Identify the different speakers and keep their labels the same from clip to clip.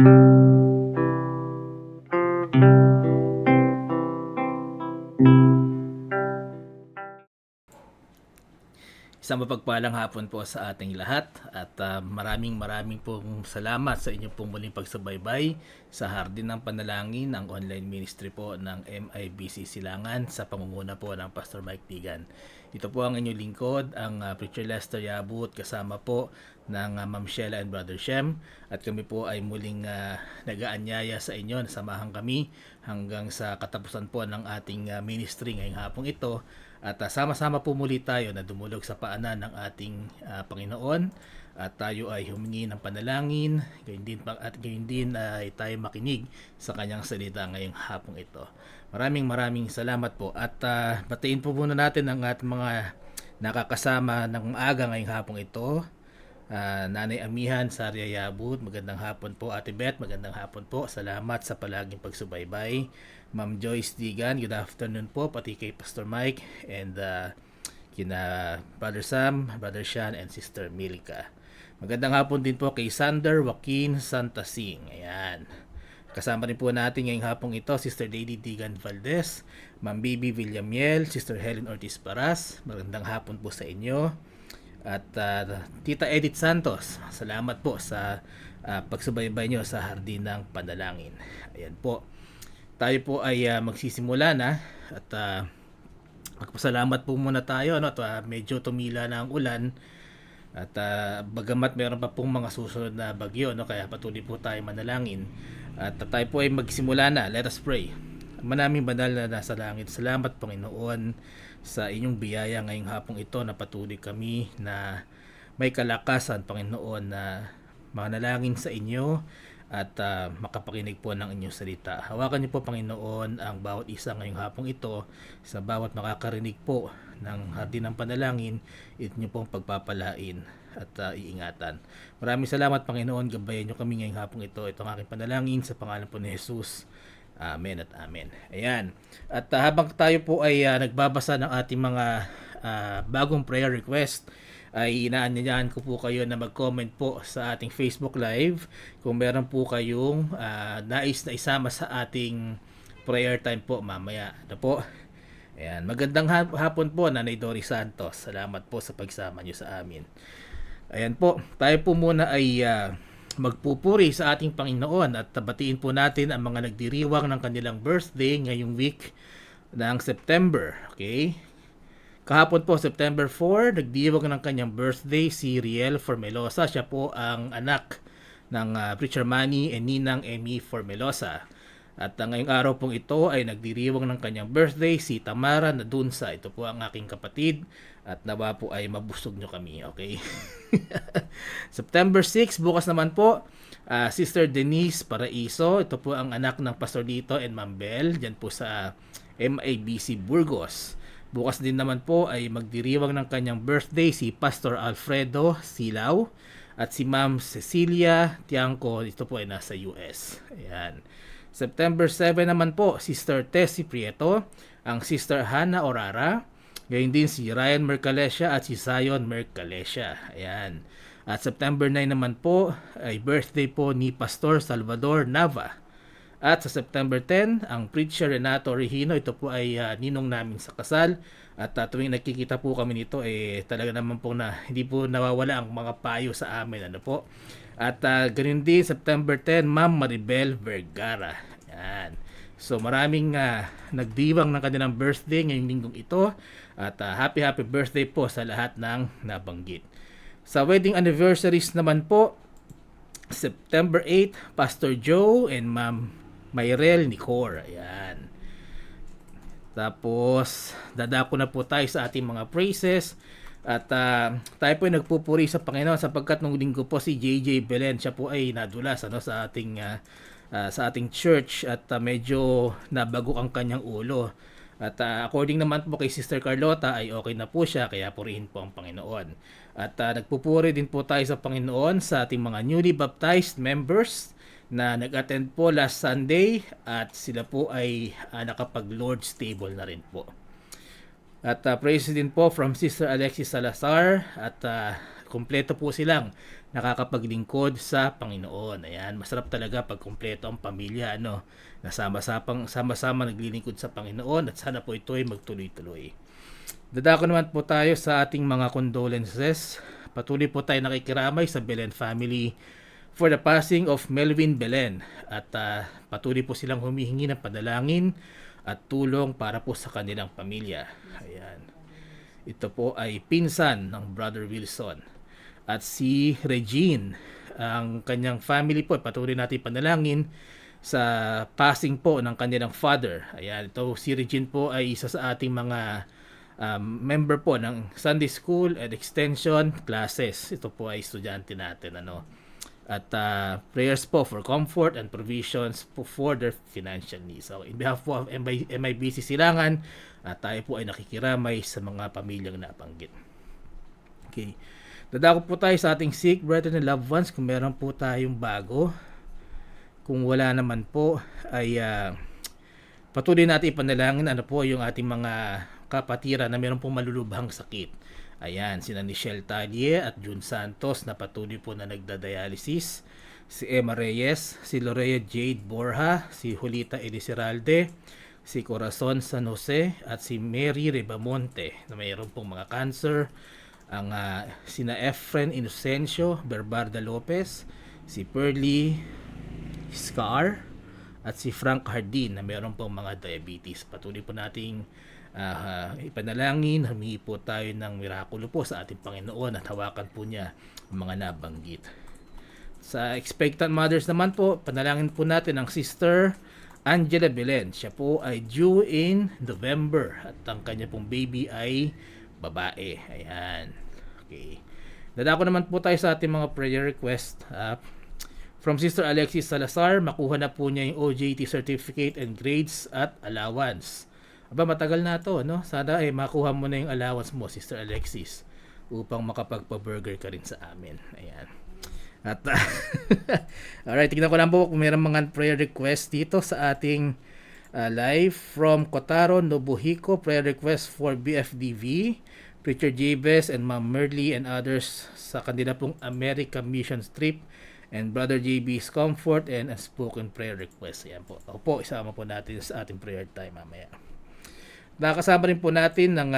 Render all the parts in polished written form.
Speaker 1: Isang mapagpalang hapon po sa ating lahat at maraming pong salamat sa inyong pong muling pagsubaybay sa Hardin ng Panalangin, ang online ministry po ng MIBC Silangan sa pangunguna po ng Pastor Mike Tigan. Ito po ang inyong lingkod, ang Preacher Lester Yabut, kasama po ng Ma'am Sheila and Brother Shem, at kami po ay muling nag-aanyaya sa inyo, nasamahan kami hanggang sa katapusan po ng ating ministry ngayong hapong ito. At sama-sama po muli tayo na dumulog sa paanan ng ating Panginoon, at tayo ay humingi ng panalangin, gayon din ay tayo makinig sa kanyang salita ngayong hapong ito. Maraming salamat po, at batiin po muna natin ang ating mga nakakasama ng aga ngayong hapong ito. Nanay Amihan Sarya Yabut, magandang hapon po. Ate Beth, magandang hapon po. Salamat sa palaging pagsubaybay. Ma'am Joyce Digan, good afternoon po, pati kay Pastor Mike, and kina Brother Sam, Brother Sean, and Sister Milka. Magandang hapon din po kay Sander Joaquin Santasing. Ayan. Kasama rin po natin ngayong hapong ito Sister Lady Digan Valdez, Ma'am Bibi Villamiel, Sister Helen Ortiz Paras. Magandang hapon po sa inyo. At Tita Edith Santos, salamat po sa pagsubaybay nyo sa Hardin ng Panalangin. Ayan po. Tayo po ay magsisimula na, at magpasalamat po muna tayo, no? At medyo tumila na ang ulan, at bagamat meron pa pong mga susunod na bagyo, no? Kaya patuloy po tayo manalangin, at tayo po ay magsimula na. Let us pray. Manaming banal na nasa langit, salamat Panginoon sa inyong biyaya ngayong hapong ito na patuloy kami na may kalakasan, Panginoon, na manalangin sa inyo at makapakinig po ng inyong salita. Hawakan niyo po, Panginoon, ang bawat isa ngayong hapong ito, sa bawat makakarinig po ng Hardin ng Panalangin, ito niyo pong pagpapalain at iingatan. Maraming salamat, Panginoon. Gabayan niyo kami ngayong hapong ito. Ito ang aking panalangin sa pangalan po ni Jesus. Amen at amen. Ayan. At habang tayo po ay nagbabasa ng ating mga bagong prayer request, ay inaanyayahan ko po kayo na mag-comment po sa ating Facebook Live kung meron po kayong nais na isama sa ating prayer time po mamaya. Ano po? Ayan. Magandang hapon po, Nanay Doris Santos. Salamat po sa pagsama nyo sa amin. Ayan po. Tayo po muna ay magpupuri sa ating Panginoon, at batiin po natin ang mga nagdiriwang ng kanilang birthday ngayong week ng September. Okay? Kahapon po, September 4, nagdiriwang ng kanyang birthday si Riel Formelosa. Siya po ang anak ng Preacher Manny and Ninang Emmy Formelosa. At ngayong araw pong ito ay nagdiriwang ng kanyang birthday si Tamara Nadunsa. Ito po ang aking kapatid, at nawa po ay mabusog nyo kami, okay? September 6, bukas naman po, Sister Denise Paraiso. Ito po ang anak ng Pastor Lito and Ma'am Bel, dyan po sa MIBC Burgos. Bukas din naman po ay magdiriwang ng kanyang birthday si Pastor Alfredo Silao at si Ma'am Cecilia Tiangco. Ito po ay nasa US. Ayan. September 7 naman po, Sister Tessie Prieto, ang Sister Hannah Orara, gayon din si Ryan Mercalesha at si Zion Mercalesha. Ayan. At September 9 naman po ay birthday po ni Pastor Salvador Nava. At sa September 10, ang Preacher Renato Regino. Ito po ay ninong namin sa kasal. At tuwing nakikita po kami nito, talaga naman po na hindi po nawawala ang mga payo sa amin. Ano po? At ganun din, September 10, Ma'am Maribel Vergara. Yan. So maraming nagdiwang ng kanilang birthday ngayong linggong ito. At happy birthday po sa lahat ng nabanggit. Sa wedding anniversaries naman po, September 8, Pastor Joe and Ma'am Mayrel Nicor. Ayan. Tapos, dadako na po tayo sa ating mga praises. At tayo po ay nagpupuri sa Panginoon sapagkat nung linggo po si JJ Belen, siya po ay nadulas sa ating church, at medyo nabago ang kanyang ulo. At according naman po kay Sister Carlota ay okay na po siya, kaya purihin po ang Panginoon. At nagpupuri din po tayo sa Panginoon sa ating mga newly baptized members na nag-attend po last Sunday, at sila po ay nakapag Lord's Table na rin po. At praise din po from Sister Alexis Salazar at kumpleto po silang nakakapaglingkod sa Panginoon. Ayan, masarap talaga pag kumpleto ang pamilya, ano, na sama-sama naglilingkod sa Panginoon, at sana po ito ay magtuloy-tuloy. Dadako naman po tayo sa ating mga condolences. Patuloy po tayo nakikiramay sa Belen family for the passing of Melvin Belen, at patuloy po silang humihingi ng panalangin at tulong para po sa kanilang pamilya. Ayan. Ito po ay pinsan ng Brother Wilson. At si Regine, ang kanyang family po, patuloy natin panalangin sa passing po ng kanilang father. Ayan, ito si Regine po ay isa sa ating mga member po ng Sunday School and Extension classes. Ito po ay estudyante natin, ano. At prayers po for comfort and provisions po for their financial needs. So, in behalf po of MIBC Silangan, tayo po ay nakikiramay sa mga pamilyang nabanggit. Okay. Dadako po tayo sa ating sick brethren and loved ones kung meron po tayong bago. Kung wala naman po, ay patuloy natin ipanalangin ano po yung ating mga kapatiran na meron pong malulubhang sakit. Ayan, sina Nichelle Talie at June Santos na patuloy po na nagda-dialysis, si Emma Reyes, si Lorea Jade Borja, si Julita Elisiralde, si Corazon San Jose, at si Mary Rebamonte na mayroon pong mga cancer, ang sina Efren Inocencio, Berbarda Lopez, si Pearly Scar, at si Frank Hardin na mayroon pong mga diabetes. Patuloy po nating ipanalangin, humingi po tayo ng mirakulo po sa ating Panginoon at hawakan po niya ang mga nabanggit. Sa expectant mothers naman po, panalangin po natin ang Sister Angela Belen. Siya po ay due in November at ang kanya pong baby ay babae. Ayan. Okay. Dadako naman po tayo sa ating mga prayer request. From Sister Alexis Salazar, makuha na po niya yung OJT certificate and grades at allowance. Aba, matagal na to, no? Sana ay makuha mo na yung allowance mo, Sister Alexis, upang makapagpa-burger ka rin sa amin. Ayan. At alright, tignan ko lang po kung mayroong mga prayer request dito sa ating live from Kotaro Nobuhiko. Prayer request for BFDV, Preacher Jabez and Ma'am Merly and others sa kanila pong America Missions trip, and Brother JB's comfort and unspoken prayer request. Ayan po. Ako po, isama po natin sa ating prayer time mamaya. Nakasama rin po natin ng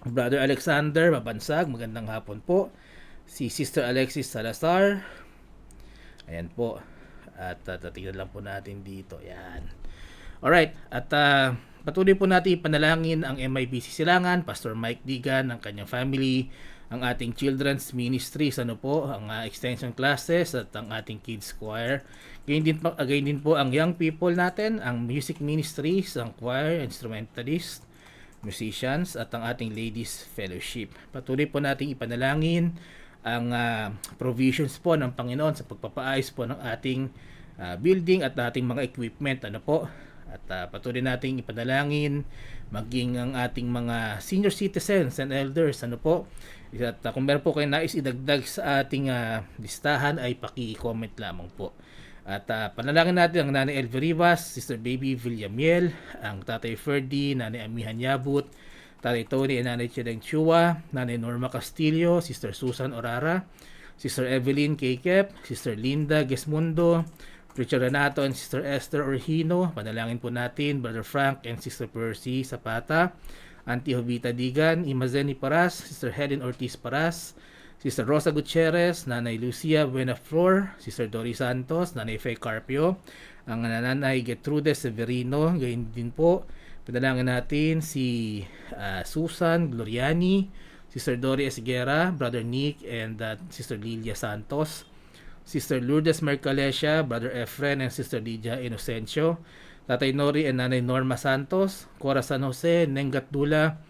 Speaker 1: Brother Alexander Mabansag. Magandang hapon po. Si Sister Alexis Salazar. Ayan po. At tingnan lang po natin dito. Ayan. Alright. At patuloy po natin ipanalangin ang MIBC Silangan, Pastor Mike Digan, ang kanyang family, ang ating children's ministries, ano po, ang extension classes at ang ating kids choir. Again din po ang young people natin, ang music ministries, ang choir, instrumentalist, musicians, at ang ating ladies fellowship. Patuloy po nating ipanalangin ang provisions po ng Panginoon sa pagpapaayos po ng ating building at ating mga equipment, ano po. At patuloy nating ipanalangin maging ang ating mga senior citizens and elders, ano po. At kung meron po kayo nais idagdag sa ating listahan ay paki-comment lamang po. At panalangin natin ang Nanay Elvie Rivas, Sister Baby Villamiel, ang Tatay Ferdy, Nanay Amihan Yabut, Tatay Tony and Nanay Chedeng Chua, Nanay Norma Castillo, Sister Susan Orara, Sister Evelyn Kekep, Sister Linda Gesmundo, Preacher Renato and Sister Esther Orhino. Panalangin po natin Brother Frank and Sister Percy Zapata, Auntie Jovita Digan, Imazeni Paras, Sister Helen Ortiz Paras, Sister Rosa Gutierrez, Nanay Lucia Buenaflor, Sister Doris Santos, Nanay Faye Carpio, ang Nanay Gertrude Severino. Gayon din po, panalangin natin si Susan Gloriani, Sister Dory Esguera, Brother Nick and Sister Lilia Santos, Sister Lourdes Mercalesha, Brother Efren and Sister Lydia Inocencio, Tatay Nori and Nanay Norma Santos, Cora San Jose, Nengat Dula,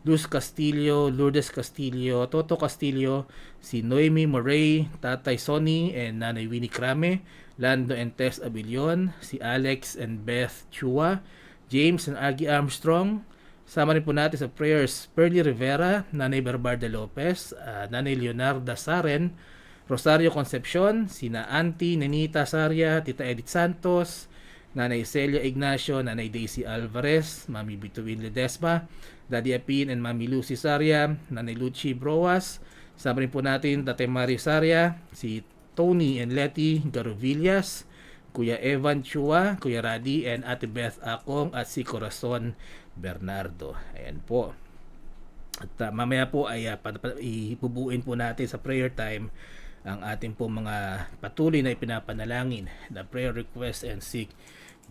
Speaker 1: Luz Castillo, Lourdes Castillo, Toto Castillo, si Noemi Moray, Tatay Sonny and Nanay Winnie Crame, Lando and Tess Abilion, si Alex and Beth Chua, James and Aggie Armstrong. Sama rin po natin sa prayers Pearly Rivera, Nanay Berbarda Lopez, Nanay Leonarda Saren, Rosario Concepcion, sina Auntie Nenita Saria, Tita Edith Santos, Nanay Celia Ignacio, Nanay Daisy Alvarez, Mami Bituin Ledesma, Daddy Apin and Mami Lucy Saria, Nanay Lucy Broas, Sama rin po natin Tate Mario Saria, si Tony and Letty Garovillas, Kuya Evan Chua, Kuya Radi, and Ate Beth Akong at si Corazon Bernardo. Ayan po. At mamaya po ay ibubuin po natin sa prayer time ang ating po mga patuloy na ipinapanalangin, the prayer request and sick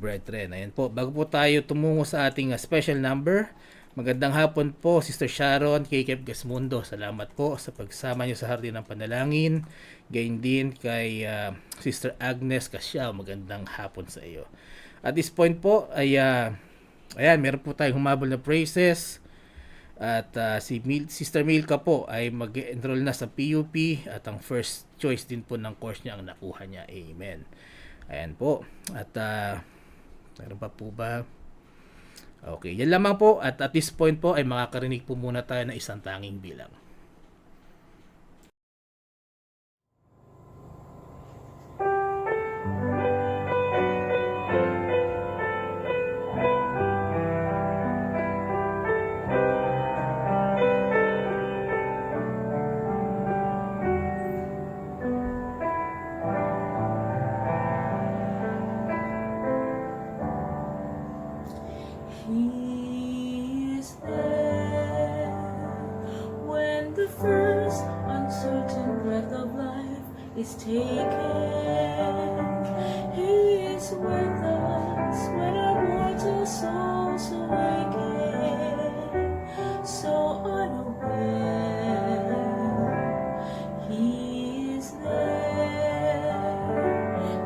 Speaker 1: brethren. Ayan po, bago po tayo tumungo sa ating special number, magandang hapon po Sister Sharon, KKF Gasmundo. Salamat po sa pagsama niyo sa Hardin ng Panalangin. Gayon din kay Sister Agnes Casyao, magandang hapon sa iyo. At this point po ay ayan, meron po tayong humabol na praises. At si Sister Milka po ay mag-enroll na sa PUP at ang first choice din po ng course niya ang nakuha niya. Amen. Ayan po. At meron pa po ba? Okay, yan lamang po. At this point po ay makakarinig po muna tayo ng isang tanging bilang.
Speaker 2: He is there when the first uncertain breath of life is taken. He is with us when our mortal souls awaken. So unaware, He is there,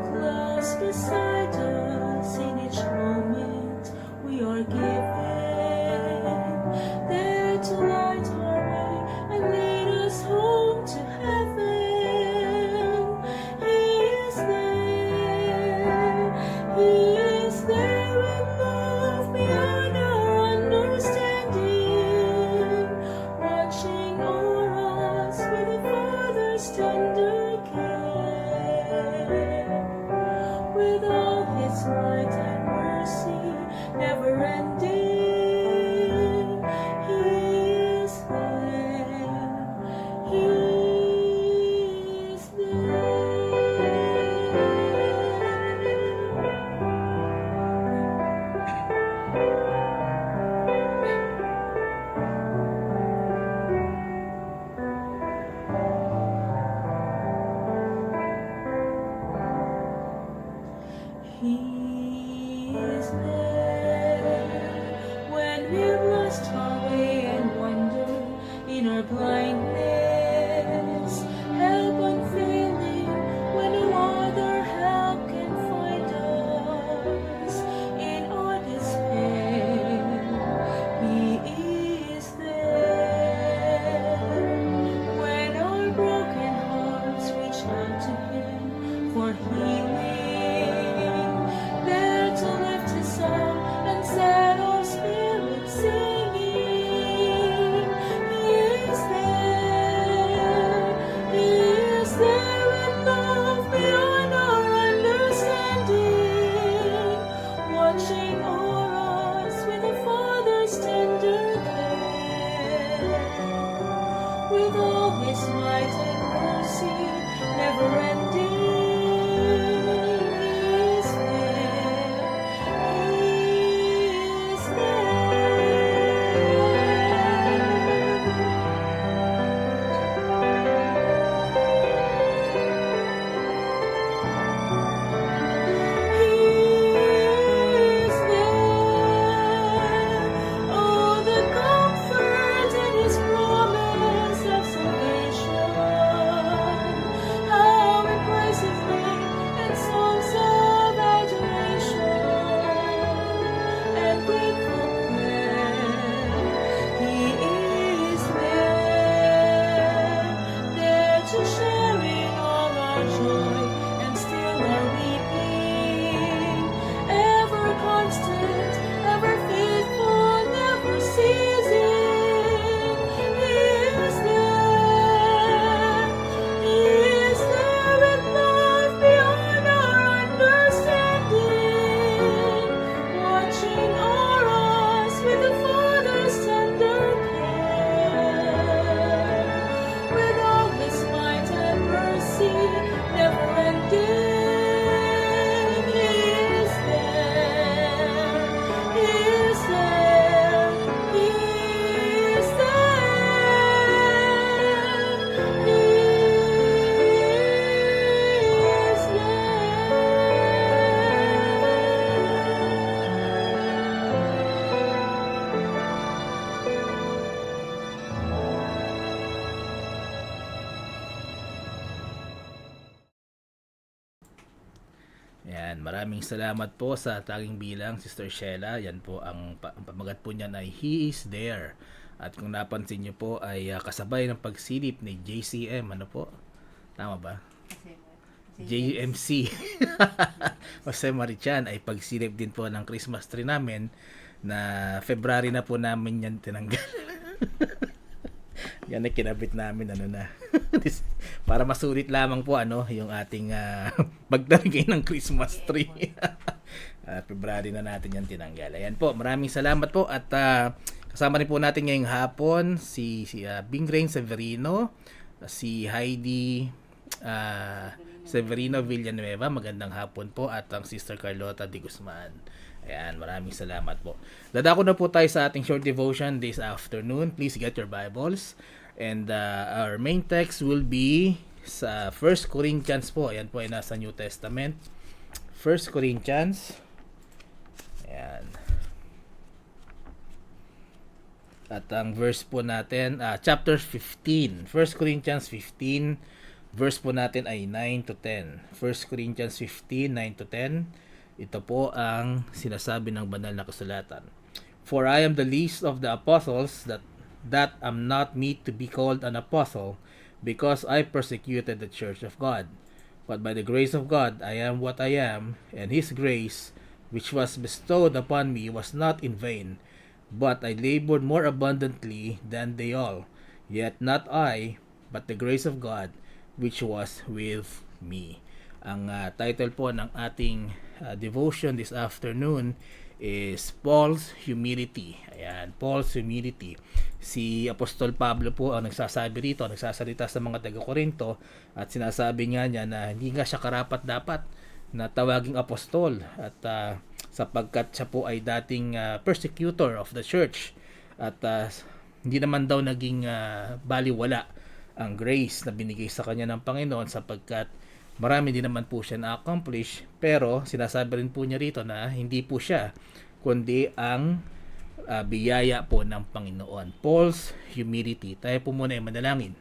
Speaker 2: close beside us in each moment we are given, there to light our way and lead us home to heaven. He is there, He is there with love beyond our understanding, watching o'er us with a Father's tender care, with all His light and mercy never ending. He is there, He is there. He is there when we've lost our way and wander in our blindness. Help unfailing when no other help can find us in our despair. He is there when our broken hearts reach out to Him for healing, there to lift His song and set our spirits singing. He is there.
Speaker 1: Ayan, maraming salamat po sa tanging bilang, Sister Sheila. Yan po, ang pamagat po niyan ay He is There. At kung napansin niyo po ay kasabay ng pagsilip ni JCM, ano po? Tama ba? JMC. Jose Marichan ay pagsilip din po ng Christmas tree namin na February na po namin yan tinanggal. Yan ay kinabit namin para masulit lamang po yung ating pagdalagay ng Christmas tree. February na natin yan tinanggal. Ayan po, maraming salamat po at kasama rin po natin ngayong hapon si Bing Rain Severino, si Heidi Severino Villanueva, magandang hapon po, at ang Sister Carlota de Guzman. Ayan, maraming salamat po. Dadako na po tayo sa ating short devotion this afternoon. Please get your Bibles. And our main text will be sa 1 Corinthians po. Ayan po ay nasa New Testament. 1 Corinthians. Ayan. At ang verse po natin, chapter 15. 1 Corinthians 15. Verse po natin ay 9 to 10. 1 Corinthians 15, 9 to 10. Ito po ang sinasabi ng banal na kasulatan. For I am the least of the apostles, that am not meet to be called an apostle, because I persecuted the church of God. But by the grace of God I am what I am, and His grace, which was bestowed upon me, was not in vain. But I labored more abundantly than they all. Yet not I, but the grace of God, which was with me. Ang title po ng ating devotion this afternoon is Paul's Humility. Ayan, Paul's Humility. Si Apostol Pablo po ang nagsasabi rito, nagsasalita sa mga taga-Korinto, at sinasabi niya na hindi nga siya karapat-dapat na tawaging apostol, at sapagkat siya po ay dating persecutor of the church, at hindi naman daw naging baliwala ang grace na binigay sa kanya ng Panginoon, sapagkat marami din naman po siya na-accomplish. Pero sinasabi rin po niya rito na hindi po siya, kundi ang biyaya po ng Panginoon. Paul's humility. Tayo po muna ay manalangin.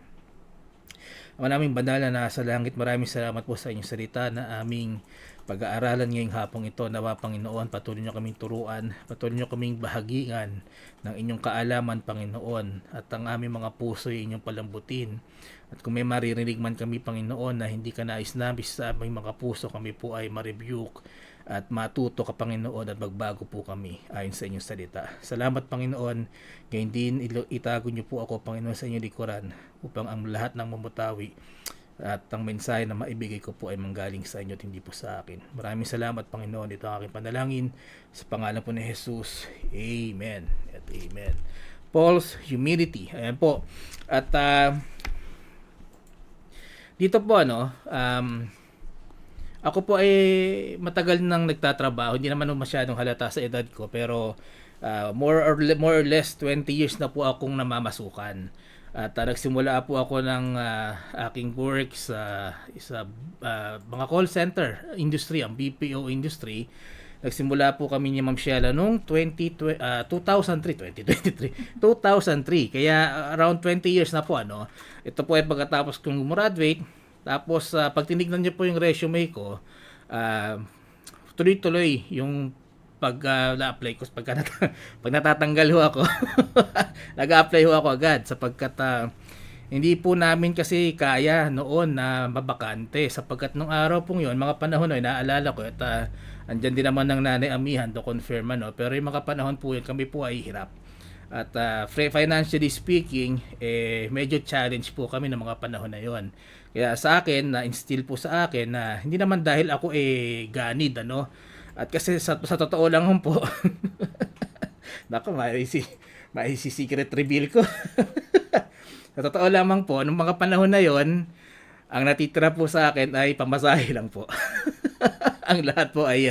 Speaker 1: Ang naming banal na nasa langit, maraming salamat po sa inyong salita na aming pag-aaralan ngayong hapong ito. Nawa Panginoon, patuloy niyo kaming turuan, patuloy niyo kaming bahagian ng inyong kaalaman, Panginoon, at ang aming mga puso ay inyong palambutin. At kung may maririnig man kami, Panginoon, na hindi ka nais-nabis sa aming mga puso, kami po ay ma-rebuke at matuto ka, Panginoon, at magbago po kami ayon sa inyong salita. Salamat, Panginoon. Ngayon din itago niyo po ako, Panginoon, sa inyong likuran, upang ang lahat ng mamutawi at ang mensahe na maibigay ko po ay manggaling sa inyo at hindi po sa akin. Maraming salamat, Panginoon. Ito ang aking panalangin sa pangalan po ni Jesus. Amen at amen. Paul's humility. Ayan po. At dito po ako po ay matagal nang nagtatrabaho. Hindi naman masyadong halata sa edad ko, pero more or less 20 years na po akong namamasukan. At nagsimula po ako ng aking work sa mga call center industry, ang BPO industry. Nagsimula po kami ni Ma'am Sheila noong 2003. Kaya around 20 years na po. Ito po ay pagkatapos kong graduate. Tapos pag tinignan niyo po yung resume ko, tuloy-tuloy yung pag-apply ko, pag natatanggal ho ako. Nag-apply ho ako agad sapagkat hindi po namin kasi kaya noon na mabakante, sapagkat nung araw pong yun, mga panahon ay naalala ko, at andyan din naman ng nanay Amihan to confirm, pero yung mga panahon po yun, kami po ay hirap. At financially speaking, medyo challenge po kami ng mga panahon na yon. Kaya sa akin, na-instill po sa akin na hindi naman dahil ako ganid, at kasi sa totoo lang po, naku, may secret reveal ko. Sa totoo lamang po, nung mga panahon na yon, ang natitira po sa akin ay pamasahe lang po. Ang lahat po ay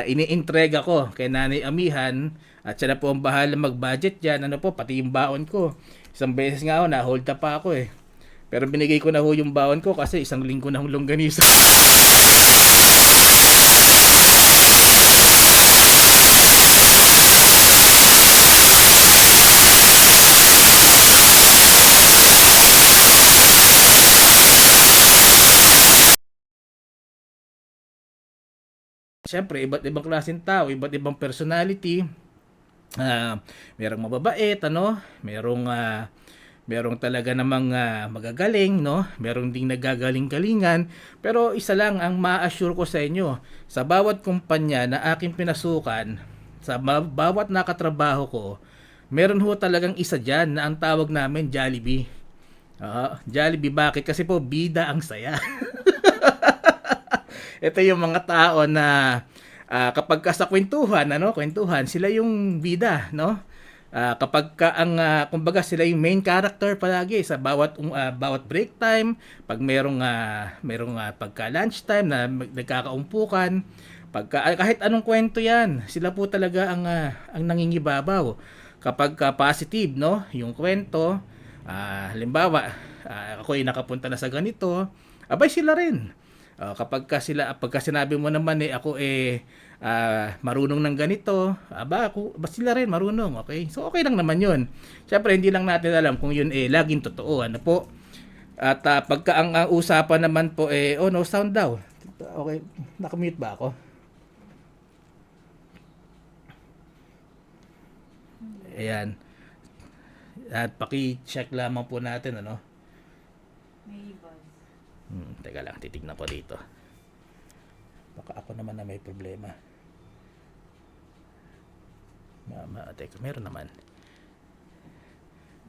Speaker 1: iniintrega ko kay Nanay Amihan, at siya na po ang bahala mag-budget dyan. Pati yung baon ko. Isang beses nga ako, na-hold up pa ako Pero binigay ko na ho yung baon ko kasi isang linggo na hong longganisa. Siyempre, iba't ibang klaseng tao, iba't ibang personality. Merong mababait, ano, merong talaga namang magagaling, no? Merong ding nagagaling-galingan. Pero isa lang ang ma-assure ko sa inyo, sa bawat kumpanya na aking pinasukan, sa bawat nakatrabaho ko, meron ho talagang isa dyan na ang tawag namin Jollibee. Jollibee, bakit? Kasi po bida ang saya. Ito yung mga tao na kapag ka sa kwentuhan, sila yung bida, no? Kapag ka kumbaga sila yung main character palagi sa bawat break time, pag merong pagka lunch time na nagkakaumpukan, kahit anong kwento 'yan, sila po talaga ang nangingibabaw. Kapag ka positive, no, yung kwento, halimbawa, ako ay nakapunta na sa ganito, abay sila rin. Pagka sinabi mo naman ako marunong ng ganito, ba sila rin marunong, okay? So okay lang naman 'yun. Syempre hindi lang natin alam kung 'yun laging totoo, ano po. At pagka ang usapan naman po oh no sound daw. Okay, naka-mute ba ako? Ayan. At paki-check lamang po natin, ano.
Speaker 2: May buzz.
Speaker 1: Teka lang, titignan ko dito. Baka ako naman na may problema. Teka, meron naman.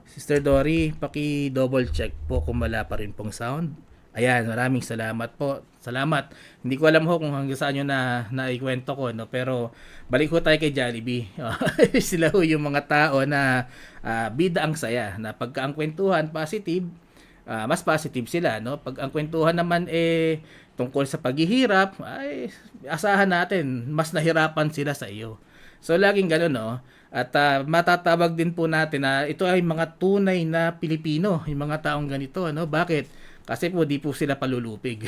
Speaker 1: Sister Dory, paki-double check po kung wala pa rin pong sound. Ayan, maraming salamat po. Salamat. Hindi ko alam ho kung hanggang saan nyo naikwento ko, no? Pero balik ho tayo kay Jollibee. Sila ho yung mga tao na bida ang saya. Na pagka ang kwentuhan positive, mas positive sila, no? Pag ang kwentuhan naman tungkol sa paghihirap, ay asahan natin mas nahirapan sila sa iyo. So laging gano'n, no? At matatawag din po natin na ito ay mga tunay na Pilipino, yung mga taong ganito, ano? Bakit? Kasi po di po sila palulupig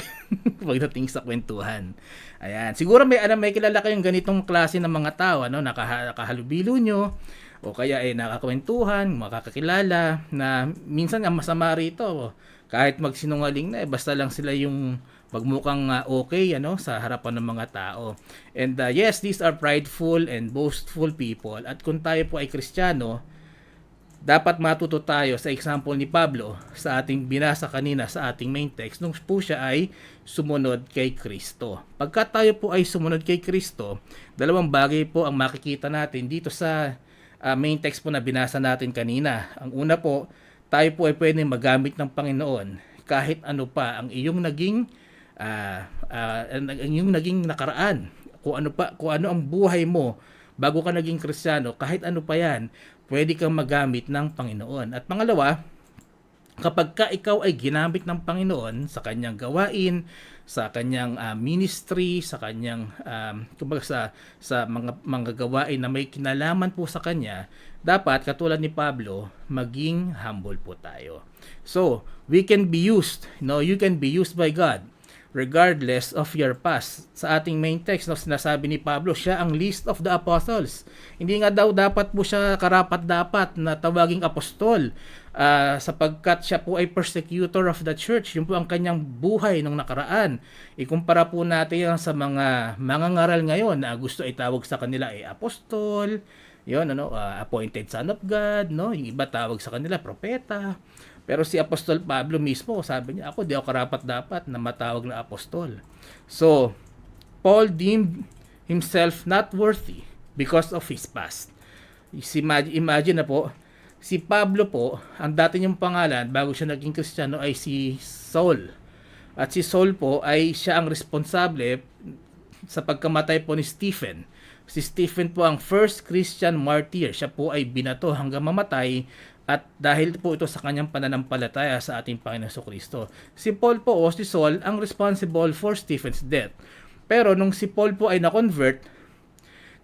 Speaker 1: pagdating sa kwentuhan. Ayan, siguro may kilala kayong ganitong klase ng mga tao, ano, nakahalubilo nyo o kaya nakakwentuhan, makakakilala na minsan ang masama rito kahit magsinungaling na basta lang sila yung magmukhang okay, ano, sa harapan ng mga tao. And yes, these are prideful and boastful people. At kung tayo po ay Kristiyano, dapat matuto tayo sa example ni Pablo sa ating binasa kanina sa ating main text nung po siya ay sumunod kay Kristo. Pagka tayo po ay sumunod kay Kristo, dalawang bagay po ang makikita natin dito sa main text po na binasa natin kanina. Ang una po, tayo po ay pwedeng magamit ng Panginoon kahit ano pa ang iyong naging nakaraan. Kung ano ang buhay mo bago ka naging Kristiyano, kahit ano pa yan, pwede kang magamit ng Panginoon. At pangalawa, kapag ka ikaw ay ginamit ng Panginoon sa kanyang gawain, sa kanyang ministry, sa kanyang sa mga gawain na may kinalaman po sa kanya, dapat katulad ni Pablo, maging humble po tayo. So, we can be used, you can be used by God regardless of your past. Sa ating main text, sinasabi ni Pablo, siya ang least of the apostles. Hindi nga daw dapat po siya karapat-dapat na tawaging apostol sapagkat siya po ay persecutor of the church. Yun po ang kanyang buhay nung nakaraan. Ikumpara po natin yan sa mga ngaral ngayon na gusto itawag sa kanila ay apostol, appointed son of God, no? Yung iba tawag sa kanila propeta. Pero si Apostol Pablo mismo, sabi niya, di ako karapat-dapat na matawag na apostol. So, Paul deemed himself not worthy because of his past. Imagine na po, si Pablo po, ang dati niyang pangalan bago siya naging Kristiyano ay si Saul. At si Saul po ay siya ang responsable sa pagkamatay po ni Stephen. Si Stephen po ang first Christian martyr. Siya po ay binato hanggang mamatay. At dahil po ito sa kanyang pananampalataya sa ating Panginoon Kristo. Si Paul po o si Saul ang responsible for Stephen's death. Pero nung si Paul po ay na-convert,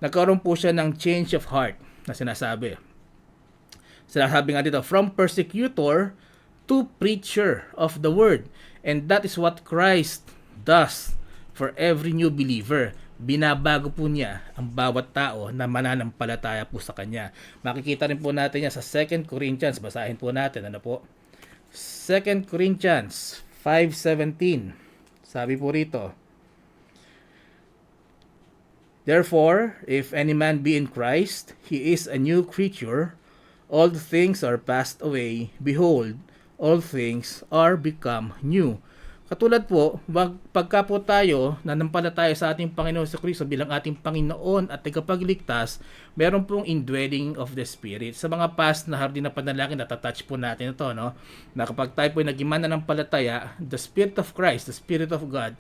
Speaker 1: nagkaroon po siya ng change of heart na sinasabi. Sinasabi nga dito, from persecutor to preacher of the word. And that is what Christ does for every new believer. Binabago po niya ang bawat tao na mananampalataya po sa kanya. Makikita rin po natin yan sa 2 Corinthians. Basahin po natin. 2 Corinthians 5:17. Sabi po rito, Therefore, if any man be in Christ, he is a new creature. All things are passed away. Behold, all things are become new. Katulad po, pagka po tayo nanampalataya sa ating Panginoon sa Kristo bilang ating Panginoon at tagapagligtas, meron pong indwelling of the Spirit. Sa mga past na hardin na panalangin, natatouch po natin ito, no? Na kapag tayo po naging mananampalataya, the Spirit of Christ, the Spirit of God,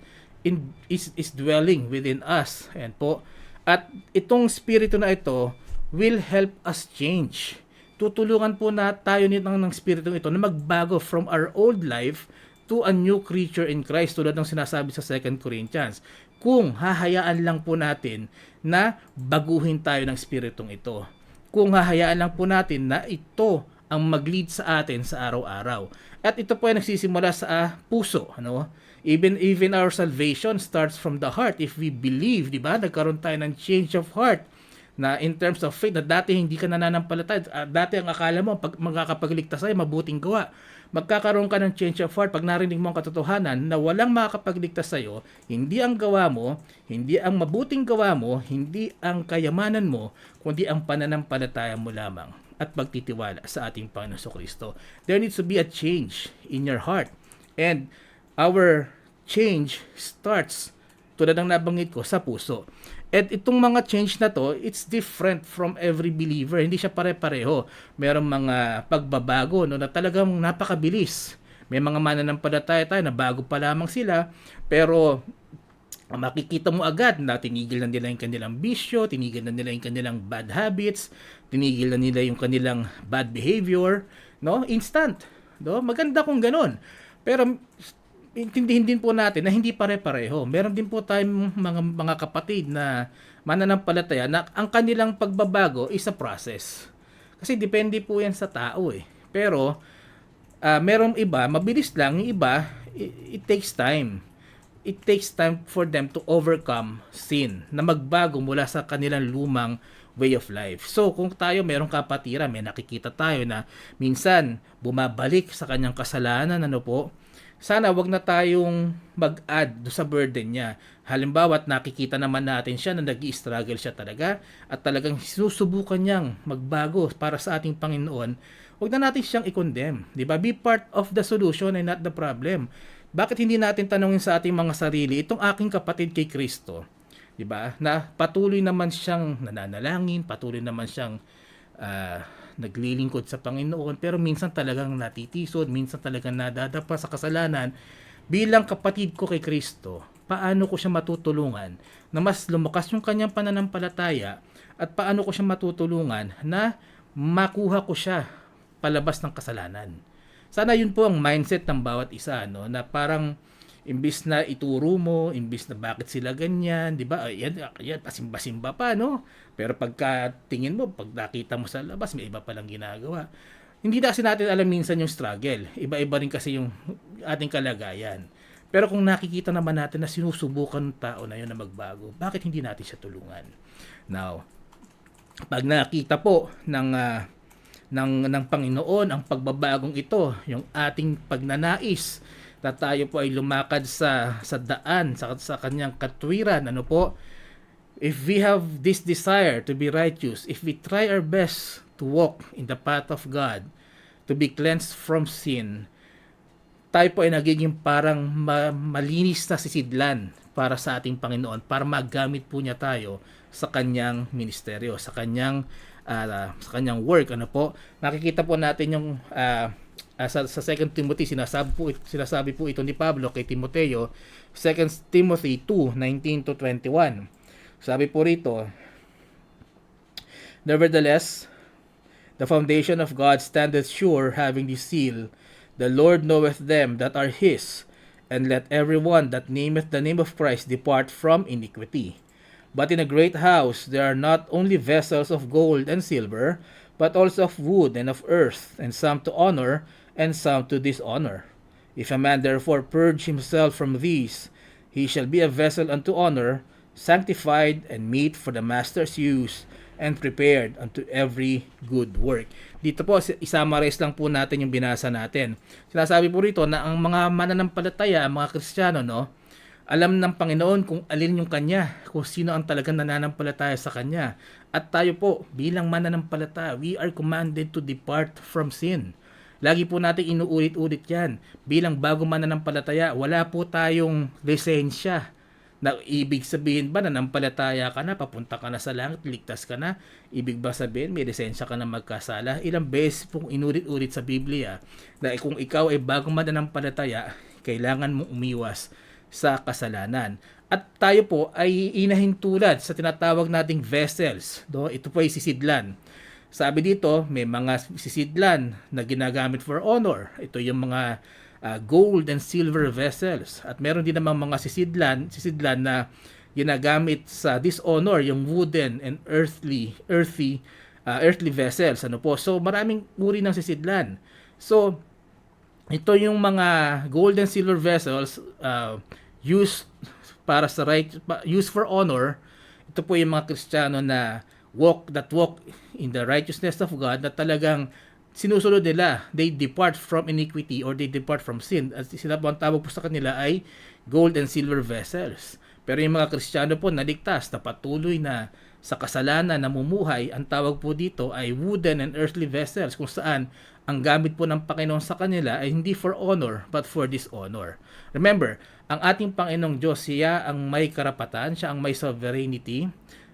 Speaker 1: is dwelling within us. Ayan po. At itong Spirito na ito will help us change. Tutulungan po na tayo ng Spirito ito na magbago from our old life to a new creature in Christ, tulad ng sinasabi sa 2 Corinthians. Kung hahayaan lang po natin na baguhin tayo ng Spiritong ito. Kung hahayaan lang po natin na ito ang mag-lead sa atin sa araw-araw. At ito po ay nagsisimula sa puso, ano? Even our salvation starts from the heart. If we believe, di ba? Nagkaroon tayo ng change of heart na in terms of faith, na dati hindi ka nananampalataya, dati ang akala mo pag makakapagligtas ay mabuting gawa. Magkakaroon ka ng change of heart pag narinig mo ang katotohanan na walang makakapagligtas sa iyo, hindi ang gawa mo, hindi ang mabuting gawa mo, hindi ang kayamanan mo, kundi ang pananampalataya mo lamang at pagtitiwala sa ating Panginoon Kristo. There needs to be a change in your heart. And our change starts, tulad ng nabanggit ko, sa puso. At itong mga change na to, it's different from every believer. Hindi siya pare-pareho. Merong mga pagbabago, no, na talagang napakabilis. May mga mananampalataya tayo na bago pa lamang sila, pero makikita mo agad na tinigil na nila yung kanilang bisyo, tinigil na nila yung kanilang bad habits, tinigil na nila yung kanilang bad behavior, no? Instant. No? Maganda kung ganun. Pero intindihin din po natin na hindi pare-pareho. Meron din po tayong mga kapatid na mananampalataya na ang kanilang pagbabago is a process. Kasi depende po yan sa tao eh. Pero merong iba, mabilis lang. Yung iba, it takes time. It takes time for them to overcome sin, na magbago mula sa kanilang lumang way of life. So, kung tayo merong kapatiran, may nakikita tayo na minsan bumabalik sa kanyang kasalanan, ano po, sana wag na tayong mag-add sa burden niya. Halimbawa, nakikita naman natin siya na nag-i-struggle siya talaga at talagang sinusubukan niyang magbago para sa ating Panginoon. Wag na natin siyang i-condemn. Diba? Be part of the solution and not the problem. Bakit hindi natin tanongin sa ating mga sarili, itong aking kapatid kay Kristo, diba? Na patuloy naman siyang nananalangin, patuloy naman siyang naglilingkod sa Panginoon, pero minsan talagang natitisod, minsan talagang nadadapa sa kasalanan. Bilang kapatid ko kay Kristo, paano ko siya matutulungan na mas lumakas yung kanyang pananampalataya at paano ko siya matutulungan na makuha ko siya palabas ng kasalanan. Sana yun po ang mindset ng bawat isa, no? Na parang imbis na ituro mo, imbis na bakit sila ganyan, di ba? Yan, pasimba-simba pa, no? Pero pagka tingin mo, pag nakita mo sa labas, may iba palang ginagawa. Hindi na kasi natin alam minsan yung struggle. Iba-iba rin kasi yung ating kalagayan. Pero kung nakikita naman natin na sinusubukan ng tao na yun na magbago, bakit hindi natin siya tulungan? Now, pag nakita po ng Panginoon ang pagbabagong ito, yung ating pagnanais na tayo po ay lumakad sa daan, sa kanyang katwiran, ano po, if we have this desire to be righteous, if we try our best to walk in the path of God, to be cleansed from sin, tayo po ay nagiging parang malinis na sisidlan para sa ating Panginoon, para magamit po niya tayo sa kanyang ministeryo, sa kanyang work, ano po. Nakikita po natin yung sa 2 Timothy, sinasabi po ito ni Pablo kay Timoteo, 2 Timothy 2:19-21. Sabi po rito, nevertheless, the foundation of God standeth sure, having this seal, the Lord knoweth them that are his, and let every one that nameth the name of Christ depart from iniquity. But in a great house there are not only vessels of gold and silver, but also of wood and of earth, and some to honor, and some to dishonor. If a man therefore purge himself from these, he shall be a vessel unto honor, sanctified and meet for the master's use, and prepared unto every good work. Dito po, isamarais lang po natin yung binasa natin. Sinasabi po rito na ang mga mananampalataya, ang mga Kristiyano, no, Alam ng Panginoon kung alin yung Kanya, kung sino ang talagang nananampalataya sa Kanya. At tayo po, bilang mananampalataya, we are commanded to depart from sin. Lagi po natin inuulit-ulit yan. Bilang bago mananampalataya, wala po tayong lisensya. Na ibig sabihin ba na nampalataya ka na, papunta ka na sa langit, ligtas ka na? Ibig ba sabihin may lisensya ka na magkasala? Ilang beses pong inulit-ulit sa Biblia na kung ikaw ay bago mananampalataya, kailangan mong umiwas sa kasalanan. At tayo po ay inahintulad sa tinatawag nating vessels. No? Ito po ay sisidlan. Sabi dito, may mga sisidlan na ginagamit for honor. Ito yung mga gold and silver vessels. At meron din namang mga sisidlan na ginagamit sa dishonor, yung wooden and earthy vessels. Ano po? So maraming uri ng sisidlan. So ito yung mga gold and silver vessels used para sa used for honor. Ito po yung mga Kristiyano na walk in the righteousness of God, na talagang sinusunod nila. They depart from iniquity or they depart from sin. At sila po, ang tawag po sa kanila ay gold and silver vessels. Pero yung mga Kristiyano po na ligtas, na patuloy na sa kasalanan, namumuhay, ang tawag po dito ay wooden and earthly vessels, kung saan ang gamit po ng Panginoon sa kanila ay hindi for honor but for dishonor. Remember, ang ating Panginoong Diyos, siya ang may karapatan, siya ang may sovereignty.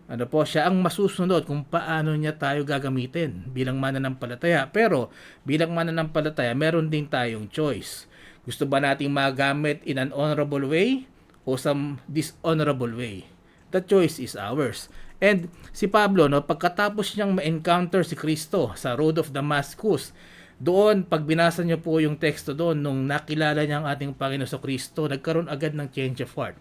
Speaker 1: Ano po, siya ang masusunod kung paano niya tayo gagamitin bilang mananampalataya. Pero bilang mananampalataya, meron din tayong choice. Gusto ba nating magamit in an honorable way o some dishonorable way? The choice is ours. And si Pablo, no, pagkatapos niyang ma-encounter si Kristo sa road of Damascus, doon, pag binasa niyo po yung teksto doon, nung nakilala niya ang ating Panginoon sa Kristo, nagkaroon agad ng change of heart.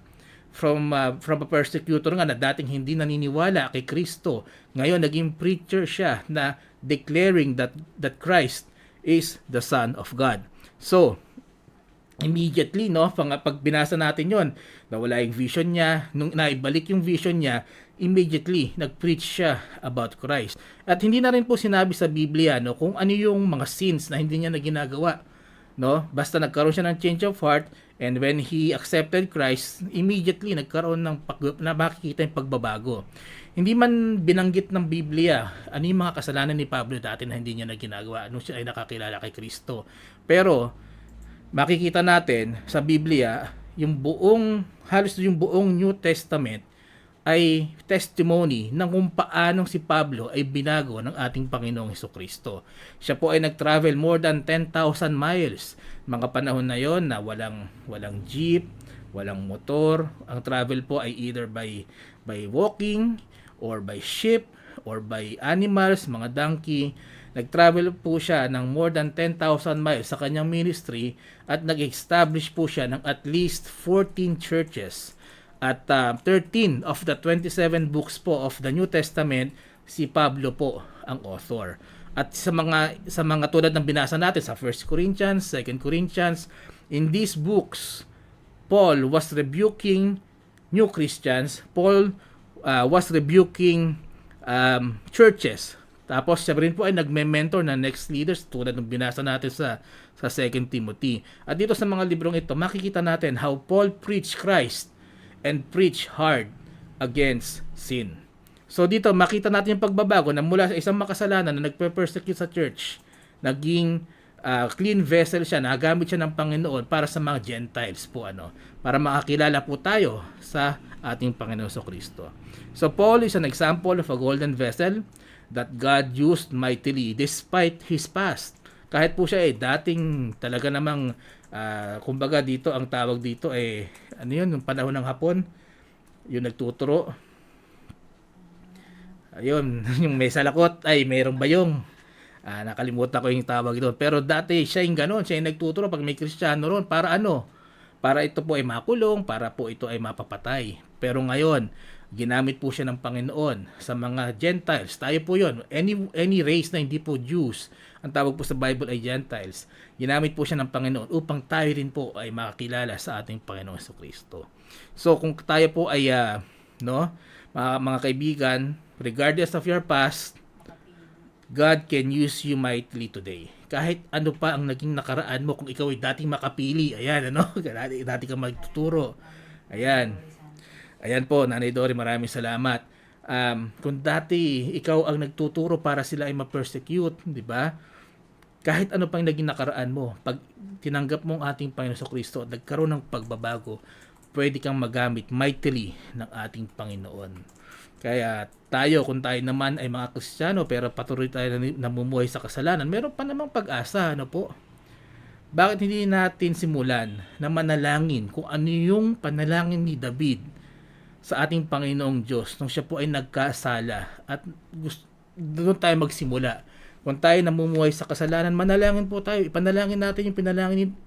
Speaker 1: From a persecutor nga na dating hindi naniniwala kay Kristo, ngayon naging preacher siya na declaring that Christ is the Son of God. So immediately, no, pag binasa natin yon, nawala yung vision niya, nung naibalik yung vision niya, immediately nag-preach siya about Christ. At hindi na rin po sinabi sa Biblia, no, kung ano yung mga sins na hindi niya na ginagawa, no? Basta nagkaroon siya ng change of heart, and when he accepted Christ, immediately nagkaroon ng na makikita yung pagbabago. Hindi man binanggit ng Biblia ano yung mga kasalanan ni Pablo dati na hindi niya na ginagawa nung siya ay nakakilala kay Kristo. Pero makikita natin sa Biblia, halos yung buong New Testament ay testimony ng kung paanong si Pablo ay binago ng ating Panginoong Hesukristo. Siya po ay nag-travel more than 10,000 miles. Mga panahon na yon na walang jeep, walang motor. Ang travel po ay either by walking or by ship or by animals, mga donkey. Nag-travel po siya ng more than 10,000 miles sa kanyang ministry at nag-establish po siya ng at least 14 churches. At 13 of the 27 books po of the New Testament, si Pablo po ang author. At sa mga tulad ng binasa natin sa 1 Corinthians, 2 Corinthians, in these books, Paul was rebuking new Christians. Paul was rebuking churches. Tapos siya rin po ay nagme-mentor na next leaders tulad ng binasa natin sa 2 Timothy. At dito sa mga librong ito, makikita natin how Paul preached Christ and preach hard against sin. So dito makita natin yung pagbabago na mula sa isang makasalanan na nagpe-persecute sa church, naging clean vessel siya, nagamit siya ng Panginoon para sa mga Gentiles po, para makakilala po tayo sa ating Panginoon Kristo. So Paul is an example of a golden vessel that God used mightily despite his past. Kahit po siya dating talaga namang kumbaga dito ang tawag dito yung panahon ng Hapon, yung nagtuturo, ayun, yung may salakot, mayroong bayong, nakalimutan ko yung tawag doon, pero dati siya yung ganon, siya yung nagtuturo pag may Kristiyano ron, para para ito po ay makulong, para po ito ay mapapatay. Pero ngayon, ginamit po siya ng Panginoon sa mga Gentiles. Tayo po yon, any race na hindi po Jews, ang tawag po sa Bible ay Gentiles. Ginamit po siya ng Panginoon upang tayo rin po ay makakilala sa ating Panginoong Kristo. So kung tayo po ay mga kaibigan, regardless of your past, God can use you mightily today. Kahit ano pa ang naging nakaraan mo, kung ikaw ay dating makapili, dati ka magtuturo, Ayan. Ayan po, Nanay Dory, maraming salamat. Kung dati ikaw ang nagtuturo para sila ay ma-persecute, di ba? Kahit ano pang naging nakaraan mo, pag tinanggap mo ang ating Panginoon Kristo at nagkaroon ng pagbabago, pwede kang magamit mightily ng ating Panginoon. Kaya tayo, kung tayo naman ay mga Kristiyano pero patuloy tayo namumuhay sa kasalanan, meron pa namang pag-asa, ano po? Bakit hindi natin simulan na manalangin kung ano yung panalangin ni David sa ating Panginoong Diyos nung siya po ay nagkasala at doon tayo magsimula. Kung tayo namumuhay sa kasalanan, manalangin po tayo. Ipanalangin natin yung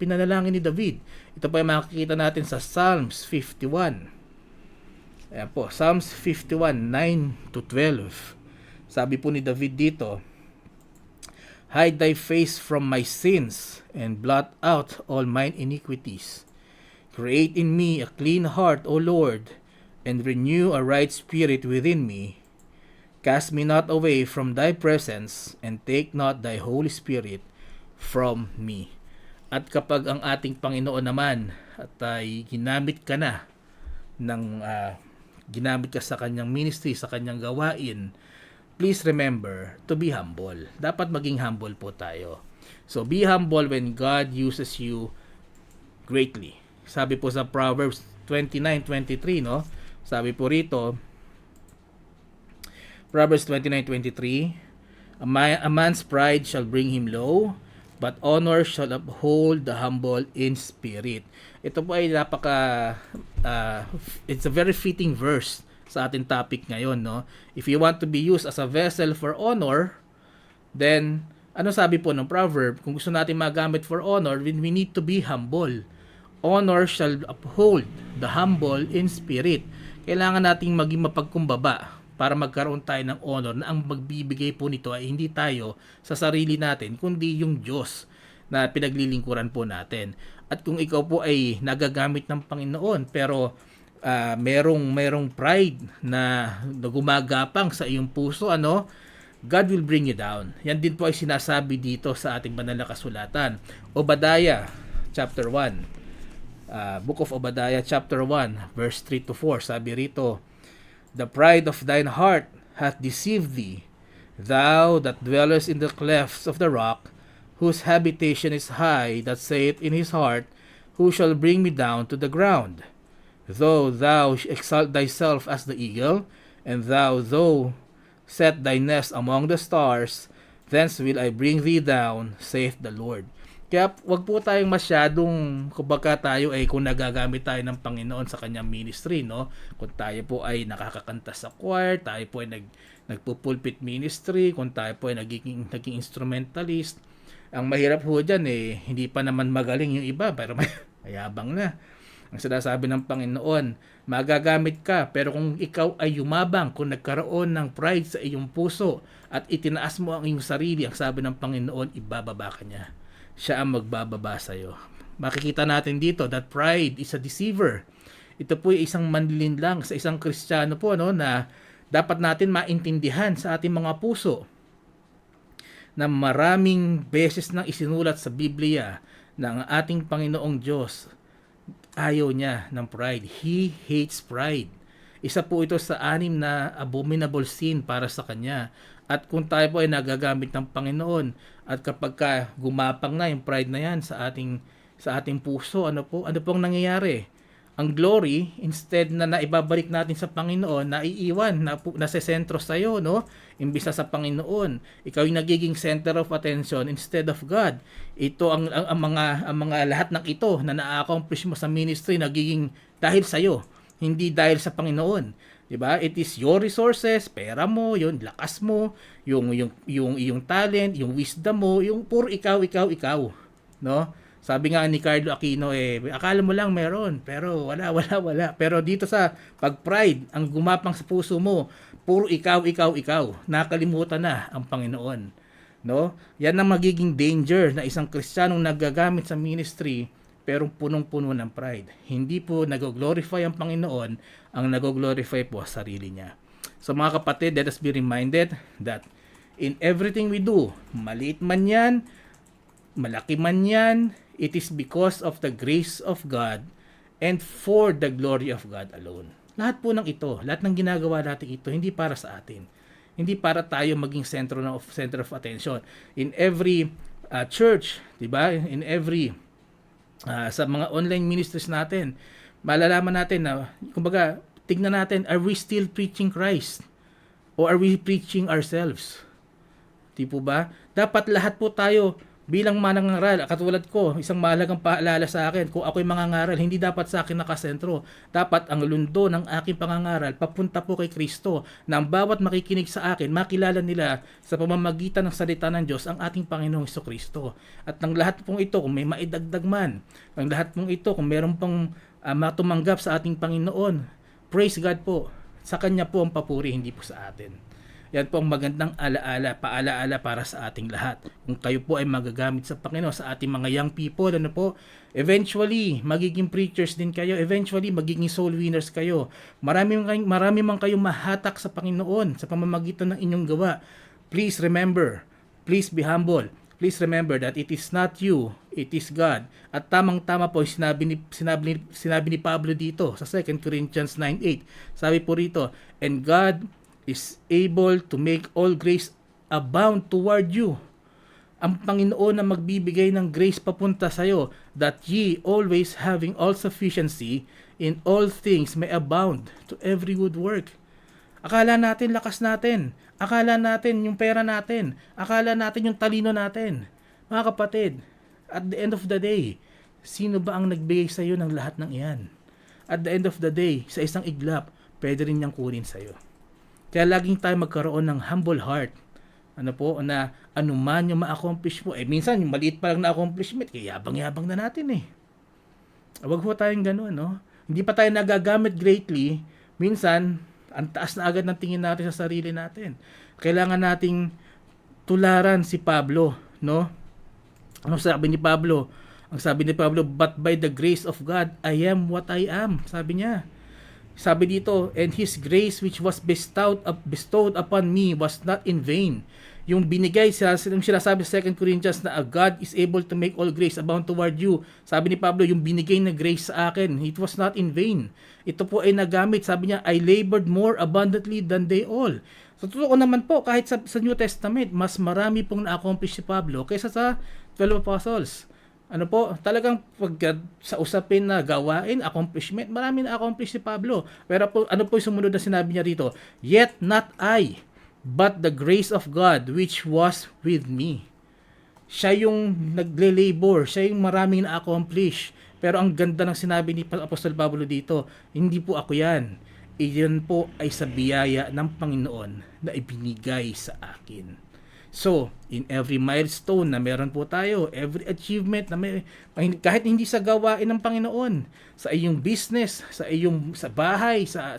Speaker 1: pinanalangin ni David. Ito pa yung makikita natin sa Psalms 51. Ayan po, Psalms 51, 9 to 12. Sabi po ni David dito, hide thy face from my sins and blot out all mine iniquities. Create in me a clean heart, O Lord, and renew a right spirit within me. Cast me not away from thy presence, and take not thy Holy Spirit from me. At kapag ang ating Panginoon naman at ay ginamit ka na ng ginamit ka sa kanyang ministry, sa kanyang gawain, please remember to be humble. Dapat maging humble po tayo. So be humble when God uses you greatly. Sabi po sa Proverbs 29:23, no? Sabi po rito, Proverbs 29:23, a man's pride shall bring him low, but honor shall uphold the humble in spirit. Ito po ay it's a very fitting verse sa ating topic ngayon, no? If you want to be used as a vessel for honor, then ano sabi po ng proverb? Kung gusto natin magamit for honor, then we need to be humble. Honor shall uphold the humble in spirit. Kailangan nating maging mapagkumbaba para magkaroon tayo ng honor na ang magbibigay po nito ay hindi tayo sa sarili natin, kundi yung Diyos na pinaglilingkuran po natin. At kung ikaw po ay nagagamit ng Panginoon pero merong pride na gumagapang sa iyong puso, ano, God will bring you down. Yan din po ay sinasabi dito sa ating banal na kasulatan. Obadiah chapter 1. Book of Obadiah chapter 1 verse 3 to 4. Sabi rito, the pride of thine heart hath deceived thee, thou that dwellest in the clefts of the rock, whose habitation is high, that saith in his heart, who shall bring me down to the ground? Though thou exalt thyself as the eagle, and though set thy nest among the stars, thence will I bring thee down, saith the Lord. Kaya wag po tayong masyadong, kumbaga tayo ay kung nagagamit tayo ng Panginoon sa kanyang ministry, no? Kung tayo po ay nakakakanta sa choir, tayo po ay nagpupulpit ministry, kung tayo po ay naging instrumentalist, ang mahirap po dyan hindi pa naman magaling yung iba, pero mayabang na. Ang sinasabi ng Panginoon, magagamit ka, pero kung ikaw ay yumabang, kung nagkaroon ng pride sa iyong puso, at itinaas mo ang iyong sarili, ang sabi ng Panginoon, ibababa ka niya. Siya ang magbababa sa iyo. Makikita natin dito that pride is a deceiver. Ito po ay isang manlinlang sa isang Kristiyano po, no, na dapat natin maintindihan sa ating mga puso na maraming beses nang isinulat sa Biblia na ang ating Panginoong Diyos ayaw niya ng pride. He hates pride. Isa po ito sa 6 na abominable sin para sa Kanya. At kung tayo po ay nagagamit ng Panginoon at kapag gumapang na yung pride na yan sa ating puso, ano pong nangyayari? Ang glory, instead na naibabalik natin sa Panginoon, naiiwan, nasa sentro sa iyo, no? Imbis sa Panginoon, ikaw yung nagiging center of attention instead of God. Ito ang mga lahat ng ito na na-accomplish mo sa ministry nagiging dahil sa iyo, hindi dahil sa Panginoon. 'Di ba? It is your resources, pera mo, yung lakas mo, yung iyong talent, yung wisdom mo, yung puro ikaw, no? Sabi nga ni Carlo Aquino, akala mo lang meron, pero wala. Pero dito sa pag-pride, ang gumapang sa puso mo, puro ikaw. Nakalimutan na ang Panginoon, no? Yan ang magiging danger na isang Kristiyanong nagagamit sa ministry pero punong-puno ng pride. Hindi po nag-glorify ang Panginoon, ang nag-glorify po sarili niya. So mga kapatid, let us be reminded that in everything we do, maliit man yan, malaki man yan, it is because of the grace of God and for the glory of God alone. Lahat po ng ito, lahat ng ginagawa natin ito, hindi para sa atin. Hindi para tayo maging center of attention. In every church, 'di ba? In every sa mga online ministries natin, malalaman natin na kumbaga tignan natin, are we still preaching Christ or are we preaching ourselves? Di po ba? Dapat lahat po tayo bilang manangaral, katulad ko, isang mahalagang paalala sa akin, kung ako'y mangangaral, hindi dapat sa akin nakasentro. Dapat ang lundo ng aking pangangaral papunta po kay Kristo, na ang bawat makikinig sa akin, makilala nila sa pamamagitan ng salita ng Diyos ang ating Panginoong Kristo. At ng lahat pong ito, kung may maidagdag man, ang lahat pong ito, kung meron pang matumanggap sa ating Panginoon, praise God po. Sa Kanya po ang papuri, hindi po sa atin. Yan po ang magandang paalaala para sa ating lahat. Kung kayo po ay magagamit sa Panginoon, sa ating mga young people, eventually, magiging preachers din kayo. Eventually, magiging soul winners kayo. Marami man kayong mahatak sa Panginoon sa pamamagitan ng inyong gawa. Please remember, please be humble. Please remember that it is not you, it is God. At tamang-tama po sinabi ni Pablo dito sa 2 Corinthians 9:8. Sabi po rito, and God is able to make all grace abound toward you. Ang Panginoon na magbibigay ng grace papunta sa iyo, that ye always having all sufficiency in all things may abound to every good work. Akala natin lakas natin. Akala natin yung pera natin. Akala natin yung talino natin. Mga kapatid, at the end of the day, sino ba ang nagbigay sa iyo ng lahat ng iyan? At the end of the day, sa isang iglap, pwede rin niyang kunin sa iyo. Kaya laging tayo magkaroon ng humble heart. Na anuman yung ma-accomplish mo. Minsan, yung maliit pa lang na accomplishment, kaya yabang-yabang na natin eh. Huwag po tayong gano'n, no? Hindi pa tayo nagagamit greatly. Minsan, ang taas na agad ng tingin natin sa sarili natin. Kailangan nating tularan si Pablo, no? Ano sabi ni Pablo? Ang sabi ni Pablo, but by the grace of God, I am what I am. Sabi niya. Sabi dito, and His grace which was bestowed upon me was not in vain. Yung binigay, yung sinasabi sa 2 Corinthians na God is able to make all grace abound toward you. Sabi ni Pablo, yung binigay na grace sa akin, it was not in vain. Ito po ay nagamit. Sabi niya, I labored more abundantly than they all. So totoo naman po, kahit sa New Testament, mas marami pong na-accomplish si Pablo kaysa sa 12 apostles. Talagang pag sa usapin na gawain, accomplishment, marami na-accomplish si Pablo. Pero ano po yung sumunod na sinabi niya rito? Yet not I, but the grace of God which was with me. Siya yung nagle-labor, siya yung maraming na-accomplish. Pero ang ganda ng sinabi ni Apostol Pablo dito, hindi po ako yan. Iyan po ay sa biyaya ng Panginoon na ibinigay sa akin. So, in every milestone na meron po tayo, every achievement na kahit hindi sa gawain ng Panginoon, sa iyong business, sa bahay, sa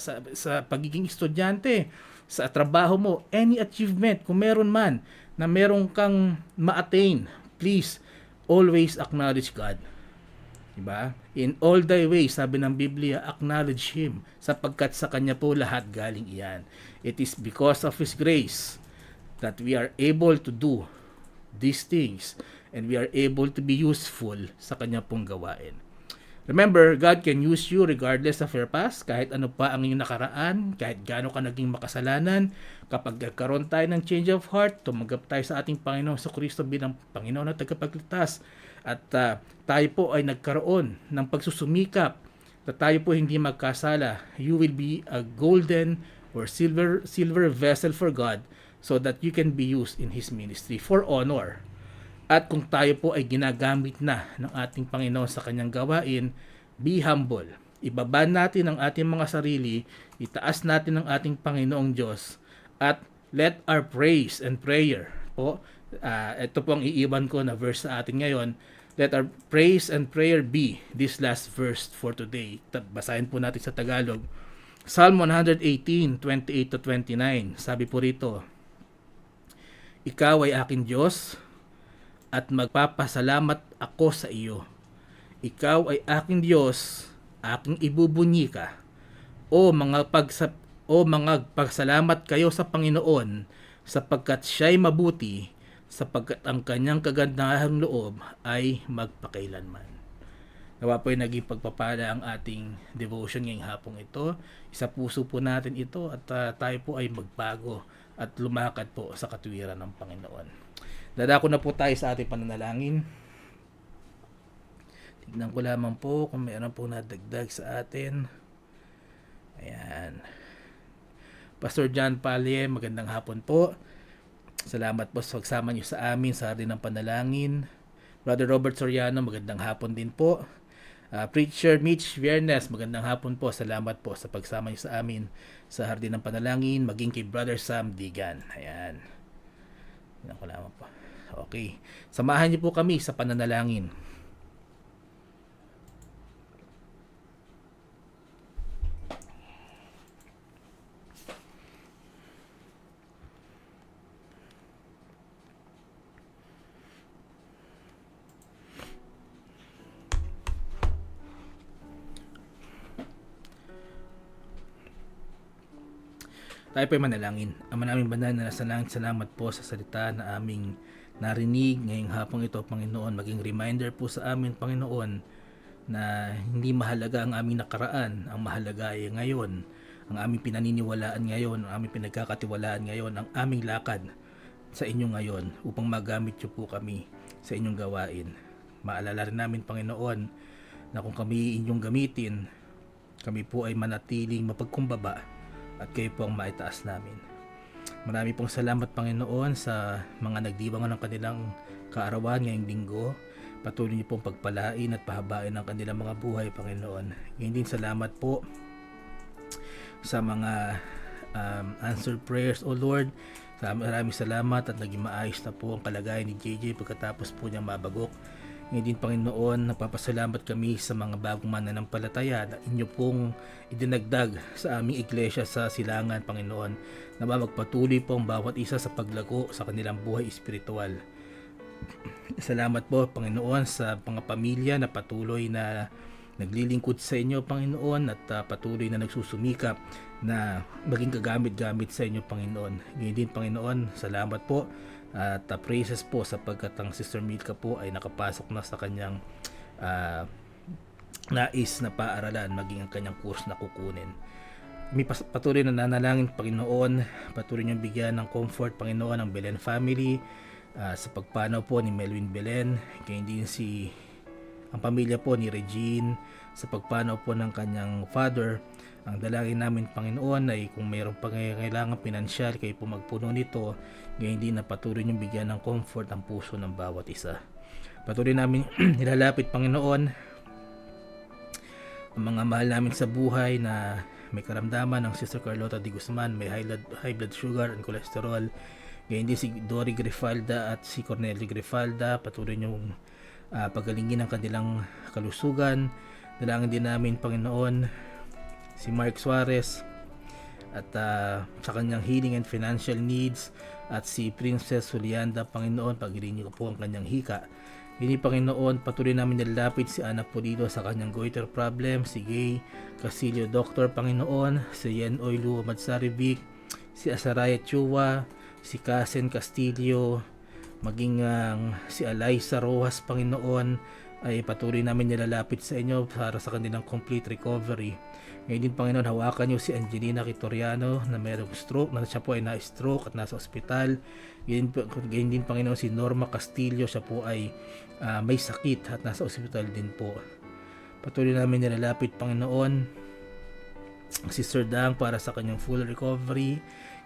Speaker 1: pagiging estudyante, sa trabaho mo, any achievement, kung meron man na meron kang ma-attain, please always acknowledge God. Diba? In all thy ways, sabi ng Biblia, acknowledge Him, sapagkat sa Kanya po lahat galing iyan. It is because of His grace that we are able to do these things and we are able to be useful sa Kanya pong gawain. Remember, God can use you regardless of your past, kahit ano pa ang iyong nakaraan, kahit gaano ka naging makasalanan. Kapag nagkaroon tayo ng change of heart, tumanggap tayo sa ating Panginoong Kristo bilang Panginoon at tagapagligtas, at tayo po ay nagkaroon ng pagsusumikap na tayo po hindi magkasala, you will be a golden or silver vessel for God, so that you can be used in His ministry for honor. At kung tayo po ay ginagamit na ng ating Panginoon sa Kanyang gawain, be humble. Ibaba natin ang ating mga sarili, itaas natin ang ating Panginoong Diyos, at let our praise and prayer po, ito po ang iiwan ko na verse sa atin ngayon, let our praise and prayer be, this last verse for today. Basahin po natin sa Tagalog. Psalm 118:28-29. Sabi po rito, ikaw ay aking Diyos at magpapasalamat ako sa iyo. Ikaw ay aking Diyos, aking ibubunyi ka. O mga pagsalamat kayo sa Panginoon, sapagkat siya'y mabuti, sapagkat ang kanyang kagandahang loob ay magpakailanman. Nawa po ay naging pagpapala ang ating devotion ngayong hapong ito. Isa puso po natin ito at tayo po ay magbago at lumakad po sa katwiran ng Panginoon. Dadako na po tayo sa ating pananalangin. Tignan ko lamang po kung mayroon po nadagdag sa atin. Ayan. Pastor John Palye, magandang hapon po. Salamat po sa pagsama niyo sa amin sa Hardin ng Panalangin. Brother Robert Soriano, magandang hapon din po. Preacher Mitch Viernes, magandang hapon po. Salamat po sa pagsama niyo sa amin sa Hardin ng Panalangin, maging kay Brother Sam Digan. Ayan. Tignan ko lamang po. Okay. Samahan niyo po kami sa pananalangin. Tayo po'y manalangin. Ama naming banal na nasa langit, salamat po sa salita na aming narinig ngayong hapong ito, Panginoon. Maging reminder po sa amin, Panginoon, na hindi mahalaga ang aming nakaraan. Ang mahalaga ay ngayon. Ang aming pinaniniwalaan ngayon, ang aming pinagkakatiwalaan ngayon, ang aming lakad sa inyo ngayon upang magamit niyo po kami sa inyong gawain. Maalala rin namin, Panginoon, na kung kami inyong gamitin, kami po ay manatiling mapagkumbaba at kayo po ang maitaas namin. Marami pong salamat, Panginoon, sa mga nagdibangan ng kanilang kaarawan ngayong linggo. Patuloy niyo pong pagpalain at pahabain ang kanilang mga buhay, Panginoon. Ngayon din salamat po sa mga answered prayers, O Lord. Maraming salamat at naging maayos na po ang kalagayan ni JJ pagkatapos po niya mabagok. Ngayon din, Panginoon, napapasalamat kami sa mga bagong mananampalataya na inyo pong idinagdag sa aming iglesia sa Silangan, Panginoon, na magpatuloy po ang bawat isa sa paglago sa kanilang buhay espiritual. Salamat po, Panginoon, sa mga pamilya na patuloy na naglilingkod sa inyo, Panginoon, at patuloy na nagsusumikap na maging kagamit-gamit sa inyo, Panginoon. Ngayon din, Panginoon, salamat po at praises po sapagkat ang Sister Milka po ay nakapasok na sa kanyang nais na paaralan, maging ang kanyang course na kukunin. May patuloy na nanalangin, Panginoon, patuloy niyong bigyan ng comfort, Panginoon, ang Belen family sa pagpanaw po ni Melvin Belen, kaya din ang pamilya po ni Regine sa pagpanaw po ng kanyang father. Ang dalangin namin, Panginoon, ay kung mayroong pangangailangan pinansyal, kayo po magpuno nito. Ngayon din na patuloy niyong bigyan ng comfort ang puso ng bawat isa. Patuloy namin nilalapit, Panginoon, ang mga mahal namin sa buhay na may karamdaman, ng Sister Carlota de Guzman, may high blood sugar and cholesterol. Ngayon din si Dory Grifalda at si Cornelio Grifalda, patuloy niyong pagalingin ang kanilang kalusugan. Dalangin din namin, Panginoon, si Mark Suarez at sa kanyang healing and financial needs, at si Princess Julianda, Panginoon, pagiliin niyo po ang kanyang hika. Hindi, Panginoon, patuloy namin nilapit si Ana Pulido sa kanyang goiter problem, si Gay Casilio Doctor, Panginoon, si Yen Oilu Madsarivic, si Asaraya Chua, si Kasen Castillo, maging si Alaysa Rojas, Panginoon, ay patuloy namin nilalapit sa inyo para sa kanilang complete recovery. Ngayon din, Panginoon, hawakan niyo si Angelina Kitoriano na mayroong stroke, na siya po ay na-stroke at nasa ospital. Ngayon din, Panginoon, si Norma Castillo, siya po ay may sakit at nasa ospital din po. Patuloy namin nilalapit, Panginoon, si Sir Dang para sa kanyang full recovery.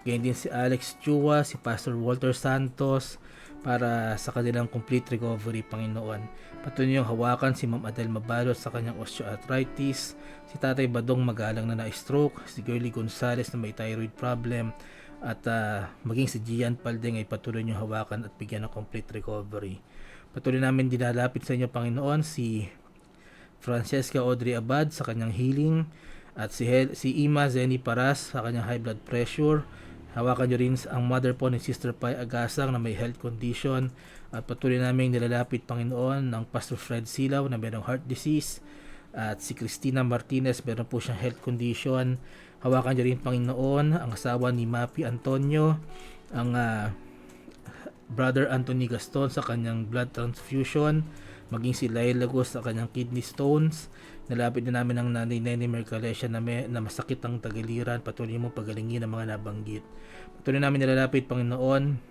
Speaker 1: Ngayon din si Alex Chua, si Pastor Walter Santos para sa kanilang complete recovery, Panginoon. Patuloy niyong hawakan si Ma'am Adel Mabalot sa kanyang osteoarthritis, si Tatay Badong Magalang na na-stroke, si Girlie Gonzales na may thyroid problem, at maging si Gian Paldeng ay patuloy niyong hawakan at bigyan ng complete recovery. Patuloy namin dinalapit sa inyo, Panginoon, si Francesca Audrey Abad sa kanyang healing, at si Ima Zeni Paras sa kanyang high blood pressure. Hawakan nyo rin ang mother po ni Sister Pai Agasang na may health condition, at patuloy namin nilalapit, Panginoon, ng Pastor Fred Silaw na mayroong heart disease, at si Christina Martinez, meron po siyang health condition. Hawakan nyo rin, Panginoon, ang asawa ni Mapi Antonio, ang Brother Anthony Gaston sa kanyang blood transfusion, maging si Laila Lagos sa kanyang kidney stones. Nalapit din namin ang nanay Nene Mercalessia na masakit ang tagiliran, patuloy mo pagalingin ang mga nabanggit. Patuloy namin nilalapit, Panginoon,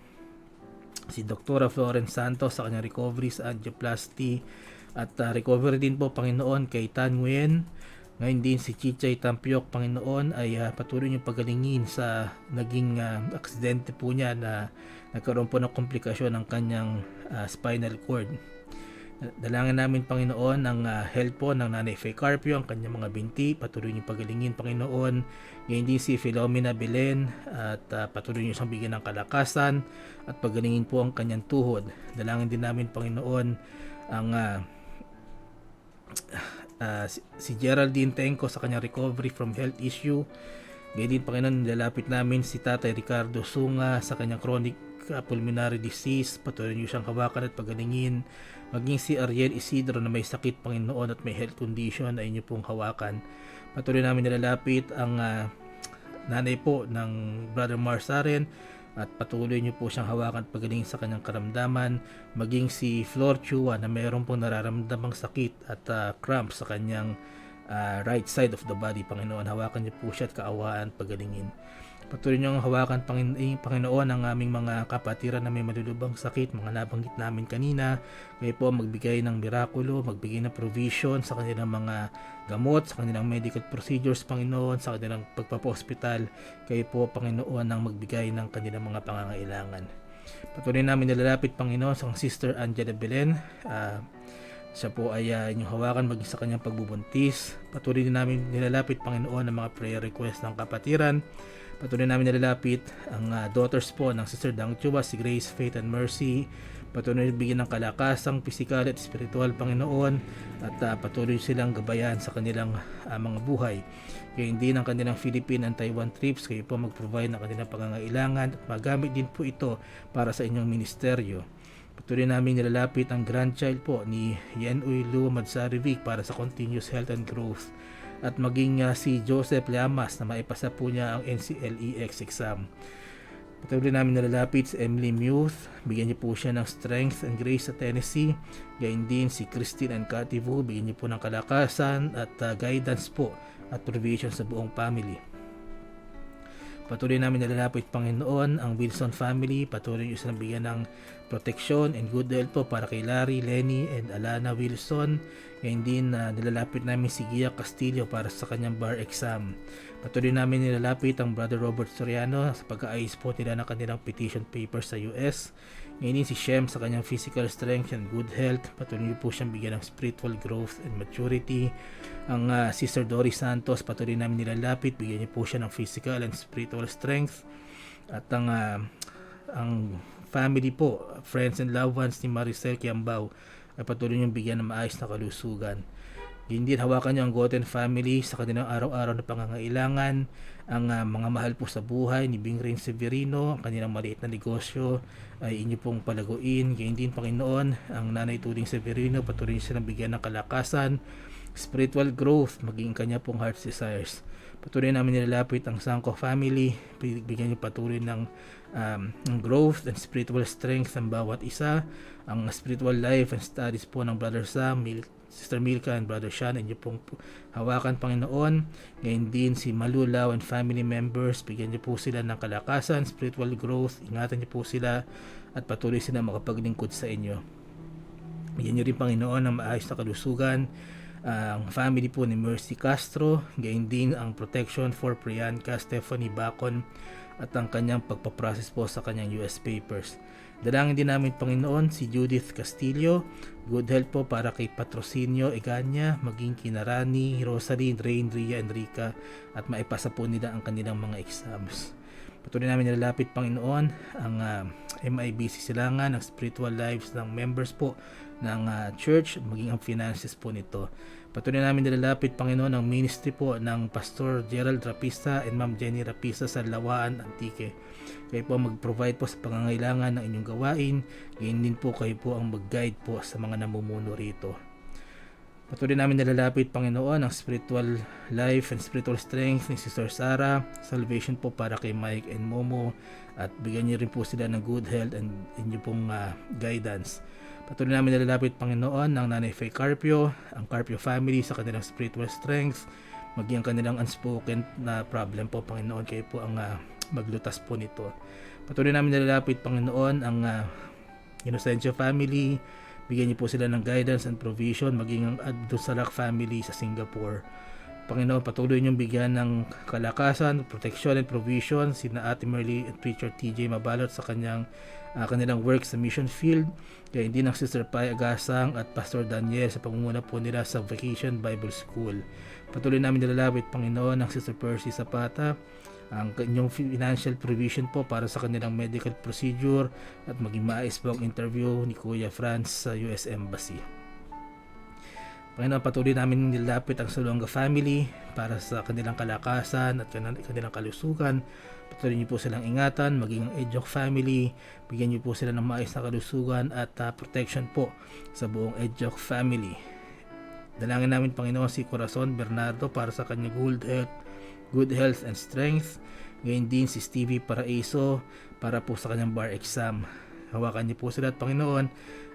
Speaker 1: si Dr. Florence Santos sa kanyang recovery sa angioplasty at recovery din po, Panginoon, kay Tan Nguyen. Ngayon din si Chichay Tampiok, Panginoon, ay patuloy niyong pagalingin sa naging aksidente po niya na nagkaroon po ng komplikasyon ng kanyang spinal cord. Dalangin namin, Panginoon, ang health po ng Nanay Faye Carpio, ang kanyang mga binti, patuloy niyong pagalingin, Panginoon. Ngayon din si Philomena Belen at patuloy niyo siyang bigyan ng kalakasan at pagalingin po ang kanyang tuhod. Dalangin din namin, Panginoon, ang si Geraldine Tenco sa kanyang recovery from health issue. Ngayon din, Panginoon, nilalapit namin si Tatay Ricardo Sunga sa kanyang chronic pulmonary disease, patuloy niyo siyang hawakan at pagalingin. Maging si Ariel Isidro na may sakit, Panginoon, at may health condition ay inyo pong hawakan. Patuloy namin nilalapit ang nanay po ng Brother Marsaren at patuloy niyo po siyang hawakan at pagalingin sa kanyang karamdaman. Maging si Flor Chua na mayroon pong nararamdamang sakit at cramps sa kanyang right side of the body, Panginoon, hawakan niyo po siya at kaawaan at pagalingin. Patuloy niyong hawakan, Panginoon, ang aming mga kapatiran na may malulubang sakit, mga nabanggit namin kanina. Kayo po magbigay ng mirakulo, magbigay ng provision sa kanilang mga gamot, sa kanilang medical procedures, Panginoon, sa kanilang pagpapahospital. Kayo po, Panginoon, ang magbigay ng kanilang mga pangangailangan. Patuloy namin nilalapit, Panginoon, sa Sister Angela Belen. Siya po ay inyong hawakan maging sa kanyang pagbubuntis. Patuloy din namin nilalapit, Panginoon, ang mga prayer request ng kapatiran. Patuloy namin nilalapit ang daughters po ng Sister Dang Chua, si Grace, Faith, and Mercy. Patuloy bigyan ng kalakasang pisikal at spiritual, Panginoon, at patuloy silang gabayan sa kanilang mga buhay. Kaya hindi ng kanilang Philippine and Taiwan trips, kayo po mag-provide ng kanilang pangangailangan at magamit din po ito para sa inyong ministeryo. Patuloy namin nilalapit ang grandchild po ni Yen Uy Lu Madsarivic para sa continuous health and growth. At maging si Joseph Llamas na maipasa po niya ang NCLEX exam. Patuloy namin nilalapit si Emily Muth, bigyan niyo po siya ng strength and grace sa Tennessee. Gayon din si Christine and Cathy Vu, bigyan niyo po ng kalakasan at guidance po at provision sa buong family. Patuloy namin nilalapit, Panginoon, ang Wilson family. Patuloy niyo silang bigyan ng protection and good health po para kay Larry, Lenny, and Alana Wilson. Ngayon din nilalapit namin si Gia Castillo para sa kanyang bar exam. Patuloy namin nilalapit ang Brother Robert Soriano sa pag-aayos po nila ng kanilang petition papers sa US. Ngayon din si Shem sa kanyang physical strength and good health. Patuloy po siyang bigyan ng spiritual growth and maturity. Ang Sister Doris Santos, patuloy namin nilalapit, bigyan niyo po siya ng physical and spiritual strength. At ang family po, friends and loved ones ni Maricel Kiambao, ay patuloy niyong bigyan ng maayos na kalusugan. Hindi hawakan niyo ang Goten family sa kanilang araw-araw na pangangailangan. Ang mga mahal po sa buhay ni Bing Rain Severino, ang kanilang maliit na negosyo ay inyo pong palaguin. Gayon din, Panginoon, ang Nanay Tuding Severino, patuloy niyo silang bigyan ng kalakasan, spiritual growth, maging kanya pong heart's desires. Patuloy namin nilalapit ang Sangko family, bigyan niyo patuloy ng growth and spiritual strength ng bawat isa. Ang spiritual life and studies po ng Brother Sam, Sister Milka, and Brother Sean, inyo pong hawakan, Panginoon. Ngayon din si Malulaw and family members, bigyan niyo po sila ng kalakasan, spiritual growth, ingatan niyo po sila at patuloy sila makapaglingkod sa inyo. Bigyan niyo rin, Panginoon, ng maayos na kalusugan ang family po ni Mercy Castro, gayon din ang protection for Priyanka Stephanie Bacon at ang kanyang pagpaprocess po sa kanyang US papers. Dalangin din namin, Panginoon, si Judith Castillo, good health po para kay Patrocinio Eganya, maging kina Rani, Rosaline, Rain, Ria, and Rica, at maipasa po nila ang kanilang mga exams. Patuloy namin nilalapit, Panginoon, ang MIBC Silangan, ang spiritual lives ng members po ng church, maging ang finances po nito. Patuloy namin nilalapit, Panginoon, ang ministry po ng Pastor Gerald Rapista and Ma'am Jenny Rapista sa Lawaan, Antique. Kayo po mag-provide po sa pangangailangan ng inyong gawain. Ngayon din po kayo po ang mag-guide po sa mga namumuno rito. Patuloy namin nilalapit, Panginoon, ang spiritual life and spiritual strength ni Sister Sarah, salvation po para kay Mike and Momo, at bigyan niyo rin po sila ng good health and inyo pong guidance. Patuloy namin nilalapit, Panginoon, ang Nanay Faye Carpio, ang Carpio family sa kanilang spiritual strength, maging ang kanilang unspoken na problem po, Panginoon. Kayo po ang maglutas po nito. Patuloy namin nilalapit, Panginoon, ang Inocencio family. Bigyan niyo po sila ng guidance and provision, maging ang Abdul Salak family sa Singapore. Panginoon, patuloy niyong bigyan ng kalakasan, protection and provision sina Ate Merly at Preacher TJ Mabalot sa kanilang work sa mission field. Kaya hindi ng Sister Pai Agasang at Pastor Daniel sa pangunguna po nila sa Vacation Bible School. Patuloy namin nilalapit, Panginoon, ang Sister Percy Zapata, ang inyong financial provision po para sa kanilang medical procedure at maging maayos po ang interview ni Kuya Franz sa US Embassy. Panginoon, patuloy namin nilapit ang Salonga family para sa kanilang kalakasan at kanilang kalusugan. Patuloy niyo po silang ingatan, maging ang Edjok family. Bigyan niyo po sila ng maayos na kalusugan at protection po sa buong Edjok family. Dalangin namin, Panginoon, si Corazon Bernardo para sa kanyang good health and strength. Ngayon din si Stevie Paraiso para po sa kanyang bar exam. Hawakan niyo po sila at Panginoon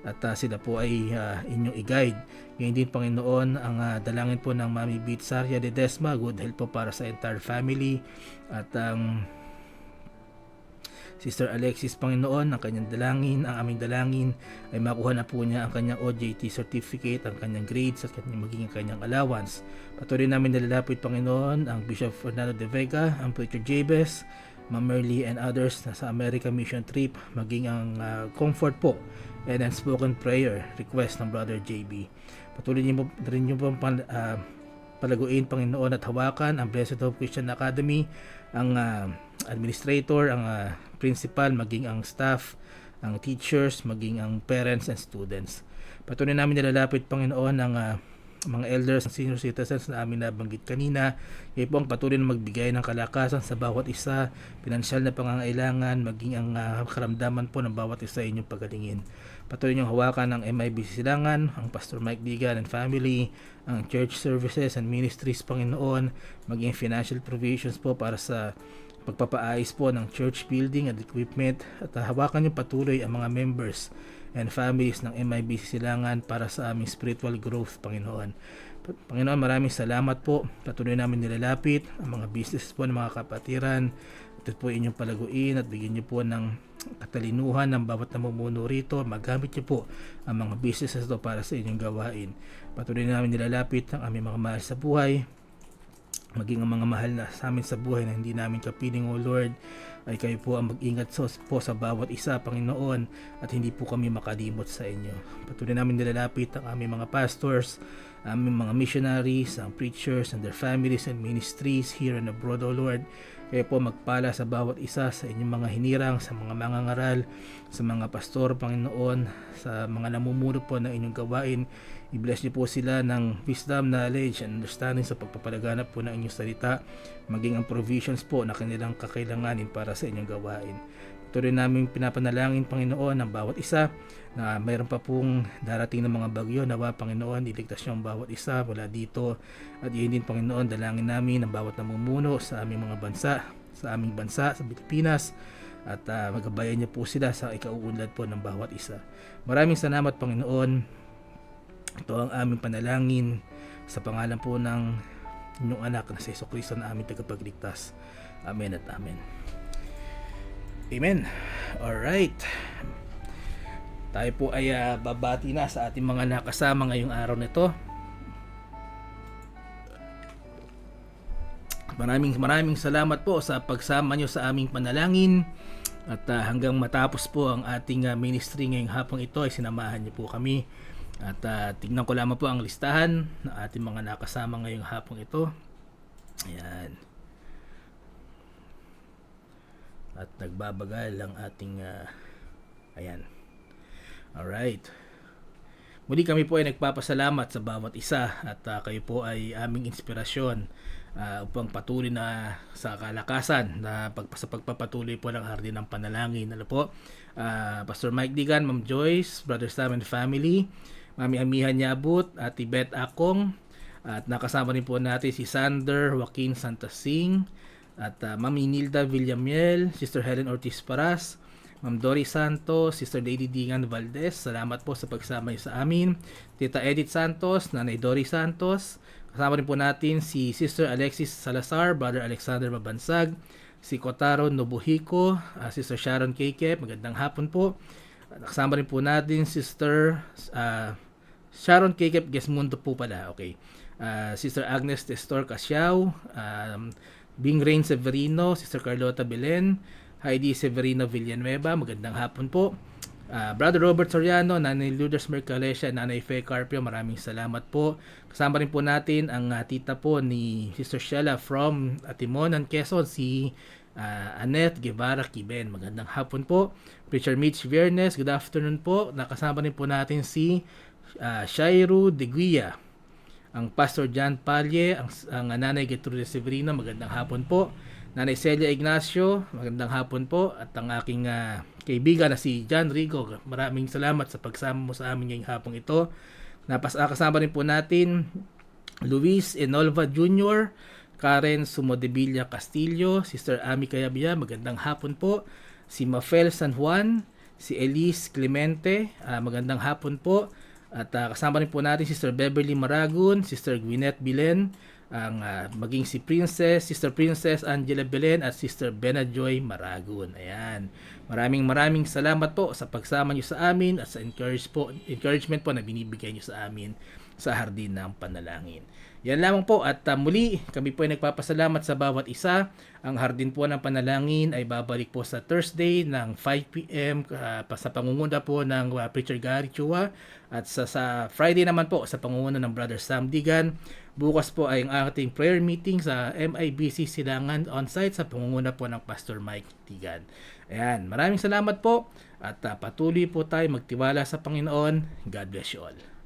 Speaker 1: at sila po ay inyong i-guide. Ngayon din, Panginoon, ang dalangin po ng Mami Beat Saria de Desma, good health po para sa entire family. At ang Sister Alexis, Panginoon, ang kanyang dalangin, ang aming dalangin ay makuha na po niya ang kanyang OJT certificate, ang kanyang grades at maging ang kanyang allowance. Patuloy namin nilalapit, Panginoon, ang Bishop Fernando de Vega, ang Preacher Jabez, Ma'am Merly and others na sa America mission trip, maging ang comfort po and unspoken prayer request ng Brother JB. Patuloy niyo rin yung palaguin, Panginoon, at hawakan ang Blessed Hope Christian Academy, ang administrator, ang principal, maging ang staff, ang teachers, maging ang parents and students. Patuloy namin nilalapit, Panginoon, ang mga elders and senior citizens na amin nabanggit kanina. Kayo po ang patuloy na magbigay ng kalakasan sa bawat isa, pinansyal na pangangailangan, maging ang karamdaman po ng bawat isa inyong pagalingin. Patuloy niyong hawakan ang MIBC Silangan, ang Pastor Mike Digan and family, ang church services and ministries, Panginoon, maging financial provisions po para sa pagpapaayos po ng church building at equipment, at hawakan niyo patuloy ang mga members and families ng MIBC Silangan para sa aming spiritual growth, Panginoon. Panginoon, maraming salamat po. Patuloy namin nilalapit ang mga business po ng mga kapatiran. Ito po inyong palaguin at bigyan niyo po ng katalinuhan ng bawat namumuno rito. Magamit niyo po ang mga businesses ito para sa inyong gawain. Patuloy namin nilalapit ang aming mga mahal sa buhay, maging ang mga mahal na sa amin sa buhay na hindi namin kapiling, O Lord, ay kayo po ang mag-ingat po sa bawat isa, Panginoon, at hindi po kami makalimot sa inyo. Patuloy namin nilalapit ang aming mga pastors, aming mga missionaries, ang preachers and their families and ministries here and abroad, O Lord. Kayo po magpala sa bawat isa, sa inyong mga hinirang, sa mga mangangaral, sa mga pastor, Panginoon, sa mga namumuno po ng inyong gawain. I-bless niyo po sila ng wisdom, knowledge, and understanding sa pagpapalaganap po ng inyong salita, maging ang provisions po na kanilang kakailanganin para sa inyong gawain. Ito rin namin pinapanalangin, Panginoon, ng bawat isa na mayroon pa pong darating ng mga bagyo. Nawa, Panginoon, iligtas niyo ang bawat isa mula dito. At yun din, Panginoon, dalangin namin ang bawat namumuno sa aming mga bansa, sa aming bansa, sa Pilipinas, at magabayan niyo po sila sa ikauunlad po ng bawat isa. Maraming salamat, Panginoon. Ito ang aming panalangin sa pangalan po ng inyong anak na si Jesucristo na aming tagapagligtas. Amen at amen. Amen. Alright. Tayo po ay babati na sa ating mga nakasama ngayong araw nito. Maraming salamat po sa pagsama nyo sa aming panalangin. At hanggang matapos po ang ating ministry ngayong hapong ito ay sinamahan niyo po kami. At tignan ko lamang po ang listahan ng ating mga nakasama ngayong hapong ito. Ayan. At nagbabagal ang ating ayan. Alright. Muli kami po ay nagpapasalamat sa bawat isa at kayo po ay aming inspirasyon upang patuloy na sa kalakasan na pagpapatuloy po ng hardin ng panalangin. Ano po? Pastor Mike Digan, Ma'am Joyce, Brother Sam and family, Mami Amihan Nyabut, Ate Beth Akong, at nakasama rin po natin si Sander Joaquin Santasing, at Mami Nilda Villamiel, Sister Helen Ortiz Paras, Ma'am Dory Santos, Sister Lady Dingan Valdez, salamat po sa pagsama niyo sa amin. Tita Edith Santos, Nanay Dory Santos, kasama rin po natin si Sister Alexis Salazar, Brother Alexander Mabansag, si Kotaro Nobuhiko, Sister Sharon Keike, magandang hapon po. Kasama rin po natin Sister Sharon Keike Gesmundo po pala, okay. Sister Agnes Testor Casiao, Bing Rain Severino, Sister Carlota Belen, Heidi Severino Villanueva, magandang hapon po. Brother Robert Soriano, Nanay Lourdes Mercalesha, Nanay Faye Carpio, maraming salamat po. Kasama rin po natin ang tita po ni Sister Sheila from Timonan, Quezon, si Annette Guevara Kiben, magandang hapon po. Preacher Mitch Viernes, good afternoon po. Nakasama rin po natin si Shairu De Guia, ang Pastor John Palye, ang Nanay Gertrude Severino, magandang hapon po. Nanay Celia Ignacio, magandang hapon po. At ang aking kaibigan na si John Rigo, maraming salamat sa pagsama mo sa amin ngayong hapong ito. Kasama rin po natin Luis Enolva Jr., Karen Sumodevilla Castillo, Sister Ami Cayabia, magandang hapon po. Si Mafel San Juan, si Elise Clemente, magandang hapon po. At kasama rin po natin Sister Beverly Maragun, Sister Gwyneth Bilen, ang maging si Sister Princess Angela Belen at Sister Benajoy Maragun. Ayan. Maraming salamat po sa pagsama niyo sa amin at sa encouragement po na binibigay niyo sa amin sa Hardin ng Panalangin. Yan lamang po at muli kami po ay nagpapasalamat sa bawat isa. Ang Hardin po ng Panalangin ay babalik po sa Thursday ng 5 p.m. Sa pangunguna po ng Preacher Gary Chua at sa Friday naman po sa pangunguna ng Brother Sam Digan. Bukas po ay ang ating prayer meeting sa MIBC Silangan on-site sa pangunguna po ng Pastor Mike Digan. Ayan, maraming salamat po at patuloy po tayo magtiwala sa Panginoon. God bless you all.